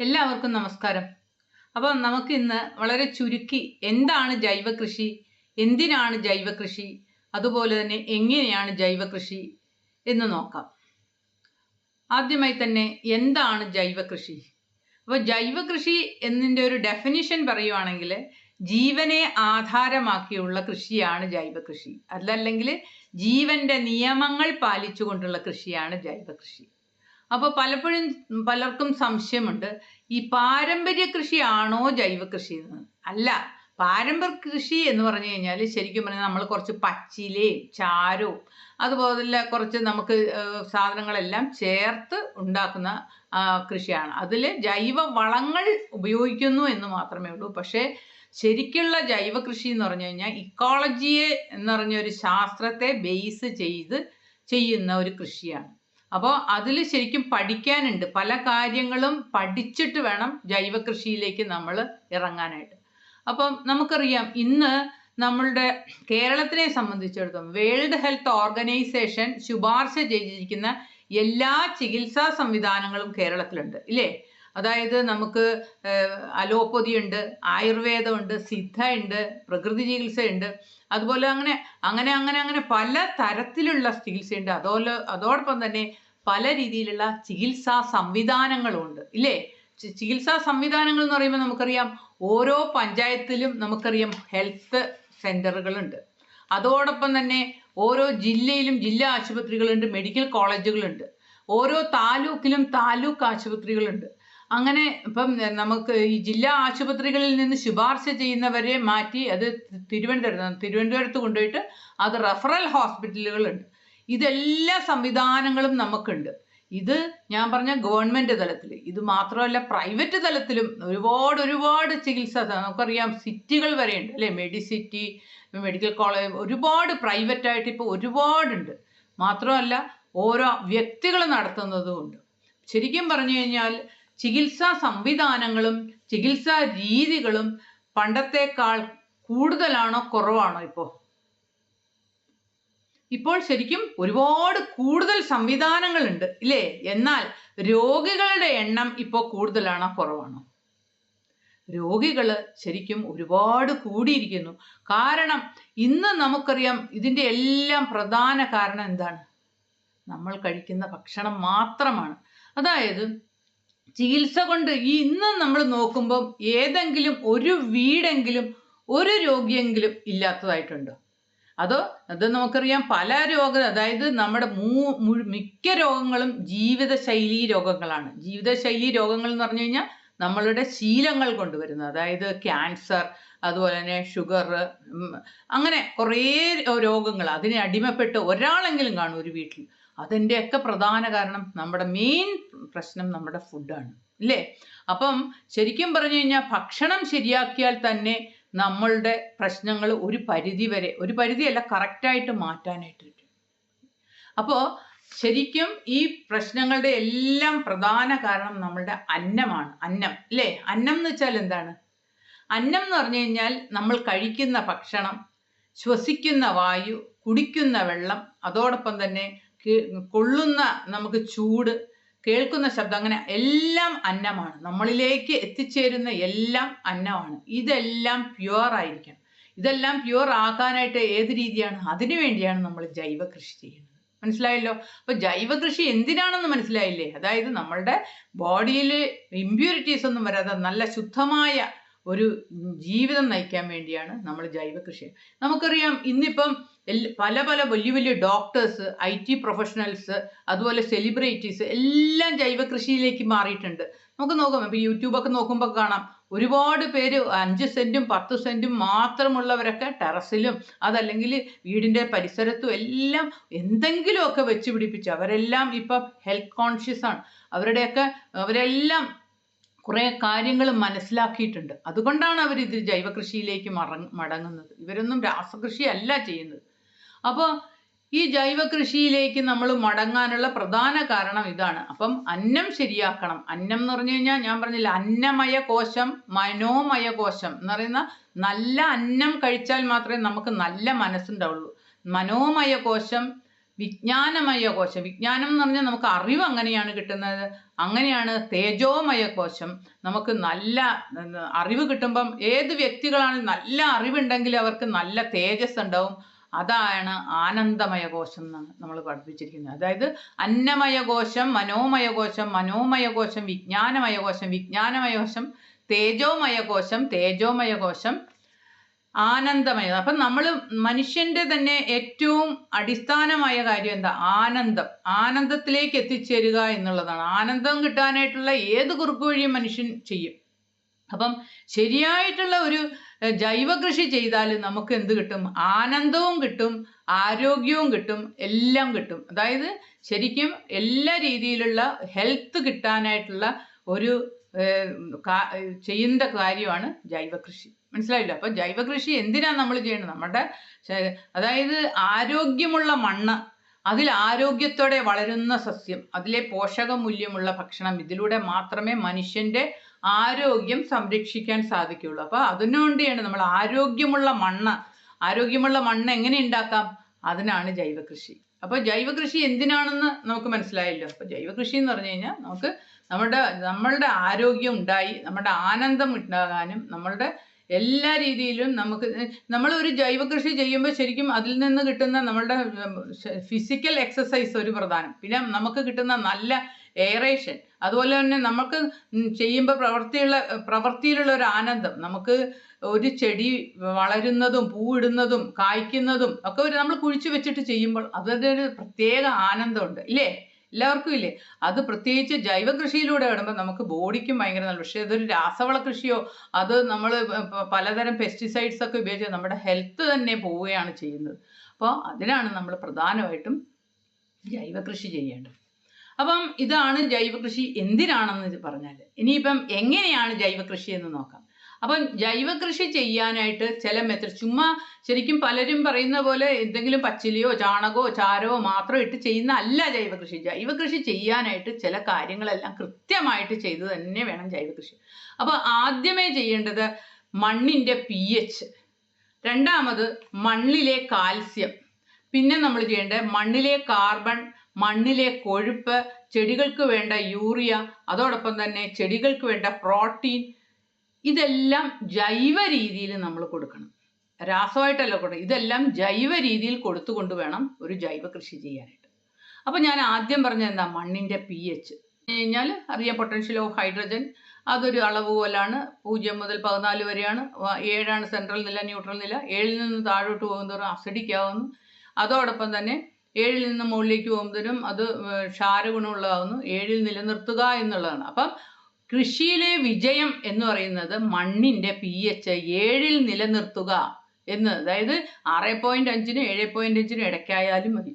എല്ലാവർക്കും നമസ്കാരം. അപ്പം നമുക്ക് ഇന്ന് വളരെ ചുരുക്കി എന്താണ് ജൈവ കൃഷി, എന്തിനാണ് ജൈവ കൃഷി, അതുപോലെ തന്നെ എങ്ങനെയാണ് ജൈവ കൃഷി എന്ന് നോക്കാം. ആദ്യമായി തന്നെ എന്താണ് ജൈവ കൃഷി? അപ്പോൾ ജൈവ കൃഷി എന്നതിൻ്റെ ഒരു ഡെഫിനിഷൻ പറയുവാണെങ്കിൽ ജീവനെ ആധാരമാക്കിയുള്ള കൃഷിയാണ് ജൈവ കൃഷി. അതല്ലെങ്കിൽ ജീവന്റെ നിയമങ്ങൾ പാലിച്ചുകൊണ്ടുള്ള കൃഷിയാണ് ജൈവ കൃഷി. അപ്പോൾ പലപ്പോഴും പലർക്കും സംശയമുണ്ട്, ഈ പാരമ്പര്യ കൃഷിയാണോ ജൈവ കൃഷി എന്ന്. അല്ല, പാരമ്പര്യ കൃഷി എന്ന് പറഞ്ഞു കഴിഞ്ഞാൽ ശരിക്കും പറഞ്ഞാൽ നമ്മൾ കുറച്ച് പച്ചിലയും ചാരവും അതുപോലെ കുറച്ച് നമുക്ക് സാധനങ്ങളെല്ലാം ചേർത്ത് ഉണ്ടാക്കുന്ന കൃഷിയാണ്. അതിൽ ജൈവ വളങ്ങൾ ഉപയോഗിക്കുന്നു എന്ന് മാത്രമേ ഉള്ളൂ. പക്ഷേ ശരിക്കുള്ള ജൈവ കൃഷി എന്ന് പറഞ്ഞു കഴിഞ്ഞാൽ ഇക്കോളജിയെ എന്ന് പറഞ്ഞ ഒരു ശാസ്ത്രത്തെ ബേസ് ചെയ്ത് ചെയ്യുന്ന ഒരു കൃഷിയാണ്. അപ്പോൾ അതിൽ ശരിക്കും പഠിക്കാനുണ്ട്. പല കാര്യങ്ങളും പഠിച്ചിട്ട് വേണം ജൈവ കൃഷിയിലേക്ക് നമ്മൾ ഇറങ്ങാനായിട്ട്. അപ്പം നമുക്കറിയാം, ഇന്ന് നമ്മളുടെ കേരളത്തിനെ സംബന്ധിച്ചിടത്തോളം വേൾഡ് ഹെൽത്ത് ഓർഗനൈസേഷൻ ശുപാർശ ചെയ്തിരിക്കുന്ന എല്ലാ ചികിത്സാ സംവിധാനങ്ങളും കേരളത്തിലുണ്ട്, ഇല്ലേ? അതായത് നമുക്ക് അലോപ്പതി ഉണ്ട്, ആയുർവേദമുണ്ട്, സിദ്ധ ഉണ്ട്, പ്രകൃതി ചികിത്സയുണ്ട്, അതുപോലെ അങ്ങനെ അങ്ങനെ അങ്ങനെ അങ്ങനെ പല തരത്തിലുള്ള ചികിത്സയുണ്ട്. അതോടൊപ്പം തന്നെ പല രീതിയിലുള്ള ചികിത്സാ സംവിധാനങ്ങളുമുണ്ട്, ഇല്ലേ? ചികിത്സാ സംവിധാനങ്ങൾ എന്ന് പറയുമ്പോൾ നമുക്കറിയാം, ഓരോ പഞ്ചായത്തിലും നമുക്കറിയാം ഹെൽത്ത് സെൻ്ററുകളുണ്ട്. അതോടൊപ്പം തന്നെ ഓരോ ജില്ലയിലും ജില്ലാ ആശുപത്രികളുണ്ട്, മെഡിക്കൽ കോളേജുകളുണ്ട്. ഓരോ താലൂക്കിലും താലൂക്ക് ആശുപത്രികളുണ്ട്. അങ്ങനെ ഇപ്പം നമുക്ക് ഈ ജില്ലാ ആശുപത്രികളിൽ നിന്ന് ശുപാർശ ചെയ്യുന്നവരെ മാറ്റി അത് തിരുവനന്തപുരത്ത് കൊണ്ടുപോയിട്ട് അത് റെഫറൽ ഹോസ്പിറ്റലുകളുണ്ട്. ഇതെല്ലാ സംവിധാനങ്ങളും നമുക്കുണ്ട്. ഇത് ഞാൻ പറഞ്ഞ ഗവൺമെൻറ് തലത്തിൽ. ഇത് മാത്രമല്ല, പ്രൈവറ്റ് തലത്തിലും ഒരുപാട് ചികിത്സ നമുക്കറിയാം. സിറ്റികൾ വരെയുണ്ട്, അല്ലേ? മെഡിസിറ്റി, മെഡിക്കൽ കോളേജ്, ഒരുപാട് പ്രൈവറ്റായിട്ട് ഇപ്പോൾ ഒരുപാടുണ്ട്. മാത്രമല്ല ഓരോ വ്യക്തികൾ നടത്തുന്നതുമുണ്ട്. ശരിക്കും പറഞ്ഞു കഴിഞ്ഞാൽ ചികിത്സാ സംവിധാനങ്ങളും ചികിത്സാ രീതികളും പണ്ടത്തേക്കാൾ കൂടുതലാണോ കുറവാണോ? ഇപ്പോൾ ശരിക്കും ഒരുപാട് കൂടുതൽ സംവിധാനങ്ങളുണ്ട്, ഇല്ലേ? എന്നാൽ രോഗികളുടെ എണ്ണം ഇപ്പോൾ കൂടുതലാണോ കുറവാണോ? രോഗികൾ ശരിക്കും ഒരുപാട് കൂടിയിരിക്കുന്നു. കാരണം ഇന്ന് നമുക്കറിയാം, ഇതിൻ്റെ എല്ലാം പ്രധാന കാരണം എന്താണ്? നമ്മൾ കഴിക്കുന്ന ഭക്ഷണം മാത്രമാണ്. അതായത് ചികിത്സ കൊണ്ട് ഇന്ന് നമ്മൾ നോക്കുമ്പോൾ ഏതെങ്കിലും ഒരു വീടെങ്കിലും ഒരു രോഗിയെങ്കിലും ഇല്ലാത്തതായിട്ടുണ്ടോ? അത് നമുക്കറിയാം, പല അതായത് നമ്മുടെ മിക്ക രോഗങ്ങളും ജീവിതശൈലി രോഗങ്ങളാണ്. ജീവിതശൈലി രോഗങ്ങൾ എന്ന് പറഞ്ഞു കഴിഞ്ഞാൽ നമ്മളുടെ ശീലങ്ങൾ കൊണ്ടുവരുന്നത്. അതായത് ക്യാൻസർ, അതുപോലെ തന്നെ ഷുഗർ, അങ്ങനെ കുറേ രോഗങ്ങൾ. അതിനെ അടിമപ്പെട്ട് ഒരാളെങ്കിലും കാണും ഒരു വീട്ടിൽ. അതിൻ്റെയൊക്കെ പ്രധാന കാരണം നമ്മുടെ മെയിൻ പ്രശ്നം നമ്മുടെ ഫുഡാണ്, ഇല്ലേ? അപ്പം ശരിക്കും പറഞ്ഞു കഴിഞ്ഞാൽ ഭക്ഷണം ശരിയാക്കിയാൽ തന്നെ നമ്മളുടെ പ്രശ്നങ്ങൾ ഒരു പരിധിയല്ല, കറക്റ്റായിട്ട് മാറ്റാനായിട്ട് പറ്റും. അപ്പോൾ ശരിക്കും ഈ പ്രശ്നങ്ങളുടെ എല്ലാം പ്രധാന കാരണം നമ്മളുടെ അന്നമാണ്. അന്നം, അല്ലേ? അന്നം എന്ന് വെച്ചാൽ എന്താണ്? അന്നം എന്ന് പറഞ്ഞു കഴിഞ്ഞാൽ നമ്മൾ കഴിക്കുന്ന ഭക്ഷണം, ശ്വസിക്കുന്ന വായു, കുടിക്കുന്ന വെള്ളം, അതോടൊപ്പം തന്നെ കൊള്ളുന്ന നമുക്ക് ചൂട്, കേൾക്കുന്ന ശബ്ദം, അങ്ങനെ എല്ലാം അന്നമാണ്. നമ്മളിലേക്ക് എത്തിച്ചേരുന്ന എല്ലാം അന്നമാണ്. ഇതെല്ലാം പ്യുവർ ആയിരിക്കണം. ഇതെല്ലാം പ്യുവർ ആക്കാനായിട്ട് ഏത് രീതിയാണ്? അതിനു വേണ്ടിയാണ് നമ്മൾ ജൈവ കൃഷി ചെയ്യുന്നത്. മനസ്സിലായല്ലോ? അപ്പൊ ജൈവ കൃഷി എന്തിനാണെന്ന് മനസ്സിലായില്ലേ? അതായത് നമ്മളുടെ ബോഡിയിൽ ഇമ്പ്യൂരിറ്റീസ് ഒന്നും വരാതെ നല്ല ശുദ്ധമായ ഒരു ജീവിതം നയിക്കാൻ വേണ്ടിയാണ് നമ്മൾ ജൈവ കൃഷി. നമുക്കറിയാം, ഇന്നിപ്പം പല വലിയ ഡോക്ടേഴ്സ്, IT പ്രൊഫഷണൽസ്, അതുപോലെ സെലിബ്രിറ്റീസ് എല്ലാം ജൈവ കൃഷിയിലേക്ക് മാറിയിട്ടുണ്ട്. നമുക്ക് നോക്കാം, ഇപ്പം യൂട്യൂബൊക്കെ നോക്കുമ്പോൾ കാണാം, ഒരുപാട് പേര് 5 സെൻറ്റും 10 സെൻറ്റും മാത്രമുള്ളവരൊക്കെ ടെറസിലും അതല്ലെങ്കിൽ വീടിൻ്റെ പരിസരത്തും എല്ലാം എന്തെങ്കിലുമൊക്കെ വെച്ച് പിടിപ്പിച്ച് അവരെല്ലാം ഇപ്പം ഹെൽത്ത് കോൺഷ്യസ് ആണ്. അവരെല്ലാം കുറേ കാര്യങ്ങൾ മനസ്സിലാക്കിയിട്ടുണ്ട്. അതുകൊണ്ടാണ് അവർ ഇത് ജൈവ കൃഷിയിലേക്ക് മടങ്ങുന്നത്. ഇവരൊന്നും രാസകൃഷി അല്ല ചെയ്യുന്നത്. അപ്പോൾ ഈ ജൈവ കൃഷിയിലേക്ക് നമ്മൾ മടങ്ങാനുള്ള പ്രധാന കാരണം ഇതാണ്. അപ്പം അന്നം ശരിയാക്കണം. അന്നം എന്ന് പറഞ്ഞു കഴിഞ്ഞാൽ ഞാൻ പറഞ്ഞില്ല, അന്നമയ കോശം മനോമയ കോശം എന്ന് പറയുന്ന നല്ല അന്നം കഴിച്ചാൽ മാത്രമേ നമുക്ക് നല്ല മനസ്സുണ്ടാവുള്ളൂ. മനോമയ കോശം വിജ്ഞാനമയ കോശം. വിജ്ഞാനം എന്ന് പറഞ്ഞാൽ നമുക്ക് അറിവ് അങ്ങനെയാണ് കിട്ടുന്നത്. അങ്ങനെയാണ് തേജോമയ കോശം. നമുക്ക് നല്ല അറിവ് കിട്ടുമ്പം ഏത് വ്യക്തികളാണ് നല്ല അറിവുണ്ടെങ്കിൽ അവർക്ക് നല്ല തേജസ് ഉണ്ടാവും. അതാണ് ആനന്ദമയ കോശം എന്നാണ് നമ്മൾ പഠിപ്പിച്ചിരിക്കുന്നത്. അതായത് അന്നമയ കോശം, മനോമയ കോശം, മനോമയ കോശം, വിജ്ഞാനമയ കോശം, വിജ്ഞാനമയ കോശം, തേജോമയ കോശം, തേജോമയ കോശം, ആനന്ദമയ. അപ്പം നമ്മൾ മനുഷ്യന്റെ തന്നെ ഏറ്റവും അടിസ്ഥാനമായ കാര്യം എന്താ? ആനന്ദം. ആനന്ദത്തിലേക്ക് എത്തിച്ചേരുക എന്നുള്ളതാണ്. ആനന്ദം കിട്ടാനായിട്ടുള്ള ഏത് കുറുക്ക് വഴിയും മനുഷ്യൻ ചെയ്യും. അപ്പം ശരിയായിട്ടുള്ള ഒരു ജൈവ കൃഷി ചെയ്താൽ നമുക്ക് എന്ത് കിട്ടും? ആനന്ദവും കിട്ടും, ആരോഗ്യവും കിട്ടും, എല്ലാം കിട്ടും. അതായത് ശരിക്കും എല്ലാ രീതിയിലുള്ള ഹെൽത്ത് കിട്ടാനായിട്ടുള്ള ഒരു ചെയ്യുന്ന കാര്യമാണ് ജൈവ കൃഷി. മനസ്സിലായില്ല? അപ്പൊ ജൈവ കൃഷി എന്തിനാണ് നമ്മൾ ചെയ്യേണ്ടത്? നമ്മുടെ അതായത് ആരോഗ്യമുള്ള മണ്ണ്, അതിൽ ആരോഗ്യത്തോടെ വളരുന്ന സസ്യം, അതിലെ പോഷക മൂല്യമുള്ള ഭക്ഷണം, ഇതിലൂടെ മാത്രമേ മനുഷ്യന്റെ ആരോഗ്യം സംരക്ഷിക്കാൻ സാധിക്കുകയുള്ളൂ. അപ്പൊ അതിനുവേണ്ടിയാണ് നമ്മൾ ആരോഗ്യമുള്ള മണ്ണ് എങ്ങനെ ഉണ്ടാക്കാം? അതിനാണ് ജൈവ കൃഷി. അപ്പൊ ജൈവ കൃഷി എന്തിനാണെന്ന് നമുക്ക് മനസ്സിലായല്ലോ. അപ്പൊ ജൈവ കൃഷി എന്ന് പറഞ്ഞു കഴിഞ്ഞാൽ നമുക്ക് നമ്മളുടെ ആരോഗ്യം ഉണ്ടായി, നമ്മുടെ ആനന്ദം ഉണ്ടാകാനും, നമ്മളുടെ എല്ലാ രീതിയിലും നമ്മൾ ഒരു ജൈവ കൃഷി ചെയ്യുമ്പോൾ ശരിക്കും അതിൽ നിന്ന് കിട്ടുന്ന നമ്മളുടെ ഫിസിക്കൽ എക്സസൈസ് ഒരു പ്രധാനം, പിന്നെ നമുക്ക് കിട്ടുന്ന നല്ല എയറേഷൻ, അതുപോലെ തന്നെ നമുക്ക് ചെയ്യുമ്പോൾ പ്രവൃത്തിയിലുള്ള ഒരു ആനന്ദം, നമുക്ക് ഒരു ചെടി വളരുന്നതും പൂവിടുന്നതും കായ്ക്കുന്നതും ഒക്കെ നമ്മൾ കുഴിച്ചു വെച്ചിട്ട് ചെയ്യുമ്പോൾ അതിൻ്റെ ഒരു പ്രത്യേക ആനന്ദമുണ്ട് ഇല്ലേ? എല്ലാവർക്കും ഇല്ലേ? അത് പ്രത്യേകിച്ച് ജൈവ കൃഷിയിലൂടെ വരുമ്പോൾ നമുക്ക് ബോഡിക്കും ഭയങ്കര നല്ല. പക്ഷേ അതൊരു രാസവള കൃഷിയോ അത് നമ്മൾ പലതരം പെസ്റ്റിസൈഡ്സ് ഒക്കെ ഉപയോഗിച്ച് നമ്മുടെ ഹെൽത്ത് തന്നെ പോവുകയാണ് ചെയ്യുന്നത്. അപ്പോൾ അതിനാണ് നമ്മൾ പ്രധാനമായിട്ടും ജൈവ കൃഷി ചെയ്യേണ്ടത്. അപ്പം ഇതാണ് ജൈവ കൃഷി എന്തിനാണെന്ന് പറഞ്ഞാൽ. ഇനിയിപ്പം എങ്ങനെയാണ് ജൈവ കൃഷി എന്ന് നോക്കാം. അപ്പം ജൈവ കൃഷി ചെയ്യാനായിട്ട് ചില മെത്തേഡ്, ചുമ്മാ ശരിക്കും പലരും പറയുന്ന പോലെ എന്തെങ്കിലും പച്ചിലയോ ചാണകമോ ചാരമോ മാത്രം ഇട്ട് ചെയ്യുന്ന അല്ല ജൈവ കൃഷി. ജൈവ കൃഷി ചെയ്യാനായിട്ട് ചില കാര്യങ്ങളെല്ലാം കൃത്യമായിട്ട് ചെയ്ത് തന്നെ വേണം ജൈവ കൃഷി. അപ്പോൾ ആദ്യമേ ചെയ്യേണ്ടത് മണ്ണിൻ്റെ pH, രണ്ടാമത് മണ്ണിലെ കാൽസ്യം, പിന്നെ നമ്മൾ ചെയ്യേണ്ടത് മണ്ണിലെ കാർബൺ, മണ്ണിലെ കൊഴുപ്പ്, ചെടികൾക്ക് വേണ്ട യൂറിയ, അതോടൊപ്പം തന്നെ ചെടികൾക്ക് വേണ്ട പ്രോട്ടീൻ, ഇതെല്ലാം ജൈവ രീതിയിൽ നമ്മൾ കൊടുക്കണം. രാസമായിട്ടല്ല കൊടുക്കണം, ഇതെല്ലാം ജൈവ രീതിയിൽ കൊടുത്തുകൊണ്ട് വേണം ഒരു ജൈവ കൃഷി ചെയ്യാനായിട്ട്. അപ്പം ഞാൻ ആദ്യം പറഞ്ഞത് എന്താ? മണ്ണിൻ്റെ pH കഴിഞ്ഞാൽ അറിയാം, പൊട്ടൻഷ്യൽ ഓഫ് ഹൈഡ്രജൻ അതൊരു അളവ് പോലാണ്. 0 മുതൽ 14 വരെയാണ്. 7 സെൻട്രൽ നില, ന്യൂട്രൽ നില. 7 നിന്ന് താഴോട്ട് പോകുന്നതോറും അസിഡിക് ആവുന്നു. അതോടൊപ്പം തന്നെ 7 നിന്ന് മുകളിലേക്ക് പോകുന്നതിനും അത് ക്ഷാരഗുണമുള്ളതാവുന്നു. 7 നിലനിർത്തുക എന്നുള്ളതാണ്. അപ്പം കൃഷിയിലെ വിജയം എന്ന് പറയുന്നത് മണ്ണിൻ്റെ pH 7 നിലനിർത്തുക എന്ന്. അതായത് 6.5-നും 7.5-നും ഇടയ്ക്കായാലും മതി.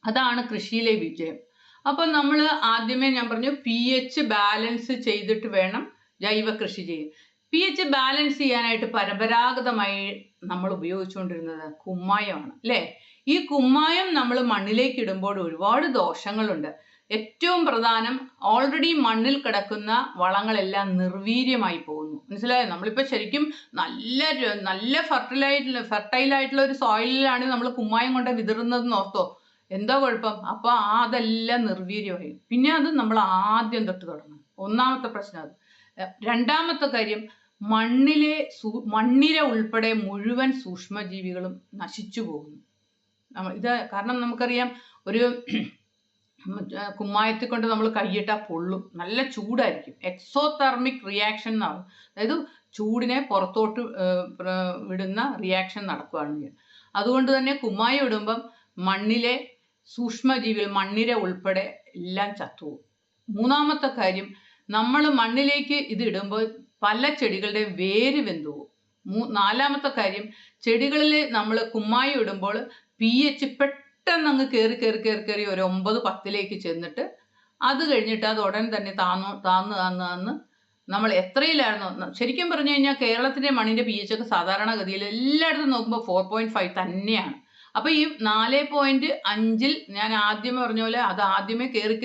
അതാണ് കൃഷിയിലെ വിജയം. അപ്പം നമ്മൾ ആദ്യമേ ഞാൻ പറഞ്ഞു pH ബാലൻസ് ചെയ്തിട്ട് വേണം ജൈവ കൃഷി ചെയ്യാൻ. pH ബാലൻസ് ചെയ്യാനായിട്ട് പരമ്പരാഗതമായി നമ്മൾ ഉപയോഗിച്ചുകൊണ്ടിരുന്നത് കുമ്മായമാണ് അല്ലേ? ഈ കുമ്മായം നമ്മൾ മണ്ണിലേക്ക് ഇടുമ്പോൾ ഒരുപാട് ദോഷങ്ങളുണ്ട്. ഏറ്റവും പ്രധാനം, ഓൾറെഡി മണ്ണിൽ കിടക്കുന്ന വളങ്ങളെല്ലാം നിർവീര്യമായി പോകുന്നു. മനസ്സിലായോ? നമ്മളിപ്പോൾ ശരിക്കും നല്ല ഫെർട്ടൈലായിട്ടുള്ള ഒരു സോയിലിലാണ് നമ്മൾ കുമ്മായം കൊണ്ട് വിതറുന്നതെന്ന് ഓർത്തോ, എന്താ കുഴപ്പം? അപ്പോൾ അതെല്ലാം നിർവീര്യമായി. പിന്നെ അത് നമ്മൾ ആദ്യം തൊട്ട് തുടങ്ങണം. ഒന്നാമത്തെ പ്രശ്നം അത്. രണ്ടാമത്തെ കാര്യം, മണ്ണിലെ ഉൾപ്പെടെ മുഴുവൻ സൂക്ഷ്മജീവികളും നശിച്ചു പോകുന്നു. കാരണം നമുക്കറിയാം, ഒരു കുമ്മായത്തിൽ കൊണ്ട് നമ്മൾ കൈയിട്ടാൽ പൊള്ളും, നല്ല ചൂടായിരിക്കും. എക്സോതെർമിക് റിയാക്ഷൻ എന്നാണ്. അതായത് ചൂടിനെ പുറത്തോട്ട് വിടുന്ന റിയാക്ഷൻ നടക്കുകയാണ്. അതുകൊണ്ട് തന്നെ കുമ്മായം ഇടുമ്പം മണ്ണിലെ സൂക്ഷ്മജീവികൾ, മണ്ണിര ഉൾപ്പെടെ എല്ലാം ചത്തുപോകും. മൂന്നാമത്തെ കാര്യം, നമ്മൾ മണ്ണിലേക്ക് ഇത് ഇടുമ്പോൾ പല ചെടികളുടെ വേര് വെന്തുപോകും. നാലാമത്തെ കാര്യം, ചെടികളിൽ നമ്മൾ കുമ്മായം ഇടുമ്പോൾ pH പെട്ടെന്ന് അങ്ങ് കയറി ഒരു 9-10 ചെന്നിട്ട് അത് കഴിഞ്ഞിട്ട് അത് ഉടൻ തന്നെ താന്ന് നമ്മൾ എത്രയിലായിരുന്നു. ശരിക്കും പറഞ്ഞു കഴിഞ്ഞാൽ കേരളത്തിൻ്റെ മണ്ണിൻ്റെ pH ഒക്കെ സാധാരണഗതിയിൽ എല്ലായിടത്തും നോക്കുമ്പോൾ 4.5 തന്നെയാണ്. അപ്പോൾ ഈ 4.5 ഞാൻ ആദ്യമേ പറഞ്ഞ പോലെ അത് ആദ്യമേ കയറി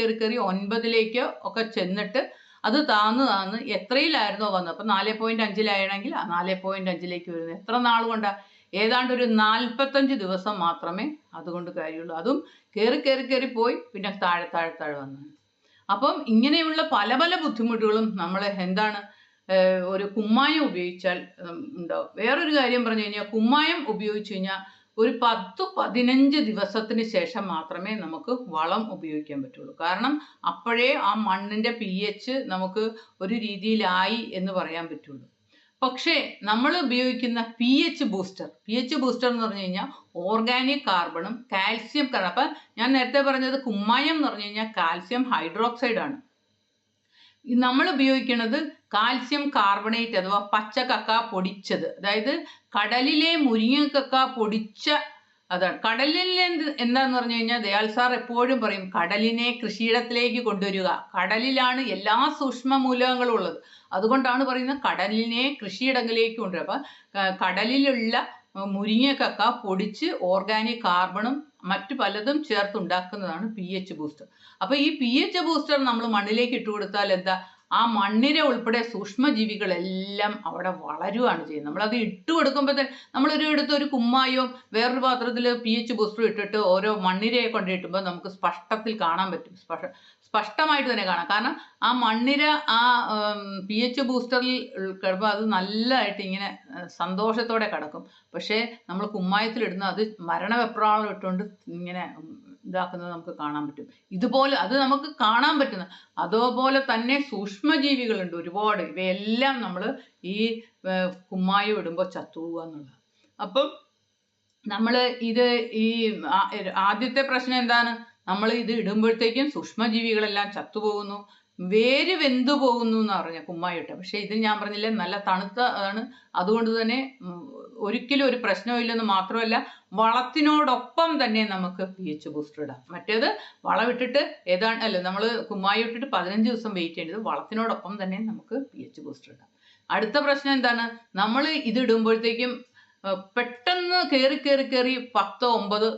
9 ഒക്കെ ചെന്നിട്ട് അത് താന്ന് എത്രയിലായിരുന്നോ വന്നത്. അപ്പം 4.5 ആ 4.5 വരുന്നത് എത്ര നാൾ കൊണ്ടാണ്? ഏതാണ്ട് ഒരു 45 ദിവസം മാത്രമേ അതുകൊണ്ട് കാര്യമുള്ളൂ. അതും കയറി പോയി പിന്നെ താഴെ വന്നു. അപ്പം ഇങ്ങനെയുള്ള പല പല ബുദ്ധിമുട്ടുകളും നമ്മൾ എന്താണ് ഒരു കുമ്മായം ഉപയോഗിച്ചാൽ ഉണ്ടാവും. വേറൊരു കാര്യം പറഞ്ഞു കഴിഞ്ഞാൽ കുമ്മായം ഉപയോഗിച്ചു കഴിഞ്ഞാൽ ഒരു 10-15 ദിവസത്തിന് ശേഷം മാത്രമേ നമുക്ക് വളം ഉപയോഗിക്കാൻ പറ്റുള്ളൂ. കാരണം അപ്പോഴേ ആ മണ്ണിന്റെ pH നമുക്ക് ഒരു രീതിയിലായി എന്ന് പറയാൻ പറ്റുള്ളൂ. പക്ഷേ നമ്മൾ ഉപയോഗിക്കുന്ന pH ബൂസ്റ്റർ എന്ന് പറഞ്ഞു കഴിഞ്ഞാൽ ഓർഗാനിക് കാർബണും കാൽസ്യം കാർബൺ. അപ്പം ഞാൻ നേരത്തെ പറഞ്ഞത് കുമ്മായം എന്ന് പറഞ്ഞു കഴിഞ്ഞാൽ കാൽസ്യം ഹൈഡ്രോക്സൈഡ് ആണ്. നമ്മൾ ഉപയോഗിക്കുന്നത് കാൽസ്യം കാർബണേറ്റ് അഥവാ പച്ചക്കക്ക പൊടിച്ചത്. അതായത് കടലിലെ മുരിങ്ങക്കക്ക പൊടിച്ച അതാണ്. കടലിൽ എന്താന്ന് പറഞ്ഞു കഴിഞ്ഞാൽ ദയാൽ സാർ എപ്പോഴും പറയും കടലിനെ കൃഷിയിടത്തിലേക്ക് കൊണ്ടുവരിക. കടലിലാണ് എല്ലാ സൂക്ഷ്മ മൂലകങ്ങളും ഉള്ളത്. അതുകൊണ്ടാണ് പറയുന്നത് കടലിനെ കൃഷിയിടങ്ങളിലേക്ക് കൊണ്ടുവരിക. അപ്പം കടലിലുള്ള മുരിങ്ങക്കക്ക പൊടിച്ച് ഓർഗാനിക് കാർബണും മറ്റു പലതും ചേർത്തുണ്ടാക്കുന്നതാണ് pH ബൂസ്റ്റർ. അപ്പൊ ഈ pH ബൂസ്റ്റർ നമ്മൾ മണ്ണിലേക്ക് ഇട്ട് കൊടുത്താൽ എന്താ, ആ മണ്ണിനെ ഉൾപ്പെടെ സൂക്ഷ്മജീവികളെല്ലാം അവിടെ വളരുകയാണ് ചെയ്യുന്നത്. നമ്മളത് ഇട്ട് കൊടുക്കുമ്പോൾ തന്നെ ഒരു കുമ്മായോ വേറൊരു പാത്രത്തിൽ pH ബൂസ്റ്റർ ഇട്ടിട്ട് ഓരോ മണ്ണിരയെ കൊണ്ടിട്ടുമ്പോൾ നമുക്ക് സ്പഷ്ടത്തിൽ കാണാൻ പറ്റും. സ്പഷ്ടമായിട്ട് തന്നെ കാണാം. കാരണം ആ മണ്ണിര ആ pH ബൂസ്റ്ററിൽ കിടക്കുമ്പോൾ അത് നല്ലതായിട്ട് ഇങ്ങനെ സന്തോഷത്തോടെ കിടക്കും. പക്ഷേ നമ്മൾ കുമ്മായത്തിലിടുന്ന അത് മരണവെപ്രാളം ഇട്ടുകൊണ്ട് ഇങ്ങനെ ഇതാക്കുന്നത് നമുക്ക് കാണാൻ പറ്റും. ഇതുപോലെ അത് നമുക്ക് കാണാൻ പറ്റുന്ന അതുപോലെ തന്നെ സൂക്ഷ്മജീവികളുണ്ട് ഒരുപാട്. ഇവയെല്ലാം നമ്മൾ ഈ കുമ്മായം ഇടുമ്പോൾ ചത്തുപോകുക എന്നുള്ളത്. അപ്പം നമ്മൾ ഇത് ഈ ആദ്യത്തെ പ്രശ്നം എന്താണ്, നമ്മൾ ഇത് ഇടുമ്പോഴത്തേക്കും സൂക്ഷ്മജീവികളെല്ലാം ചത്തുപോകുന്നു, വേര് വെന്തു പോകുന്നു എന്ന് പറഞ്ഞ കുമ്മായം ഇട്ട. പക്ഷെ ഇത് ഞാൻ പറഞ്ഞില്ലേ നല്ല തണുത്ത ആണ്. അതുകൊണ്ട് തന്നെ ഒരിക്കലും ഒരു പ്രശ്നമില്ലെന്ന് മാത്രമല്ല വളത്തിനോടൊപ്പം തന്നെ നമുക്ക് pH ബൂസ്റ്റർ ഇടാം. മറ്റേത് വളമിട്ടിട്ട് നമ്മൾ കുമ്മായം ഇട്ടിട്ട് 15 ദിവസം വെയിറ്റ് ചെയ്യേണ്ടത്, വളത്തിനോടൊപ്പം തന്നെ നമുക്ക് pH ബൂസ്റ്റർ ഇടാം. അടുത്ത പ്രശ്നം എന്താണ്, നമ്മൾ ഇത് ഇടുമ്പോഴത്തേക്കും പെട്ടെന്ന് കയറി 10, 9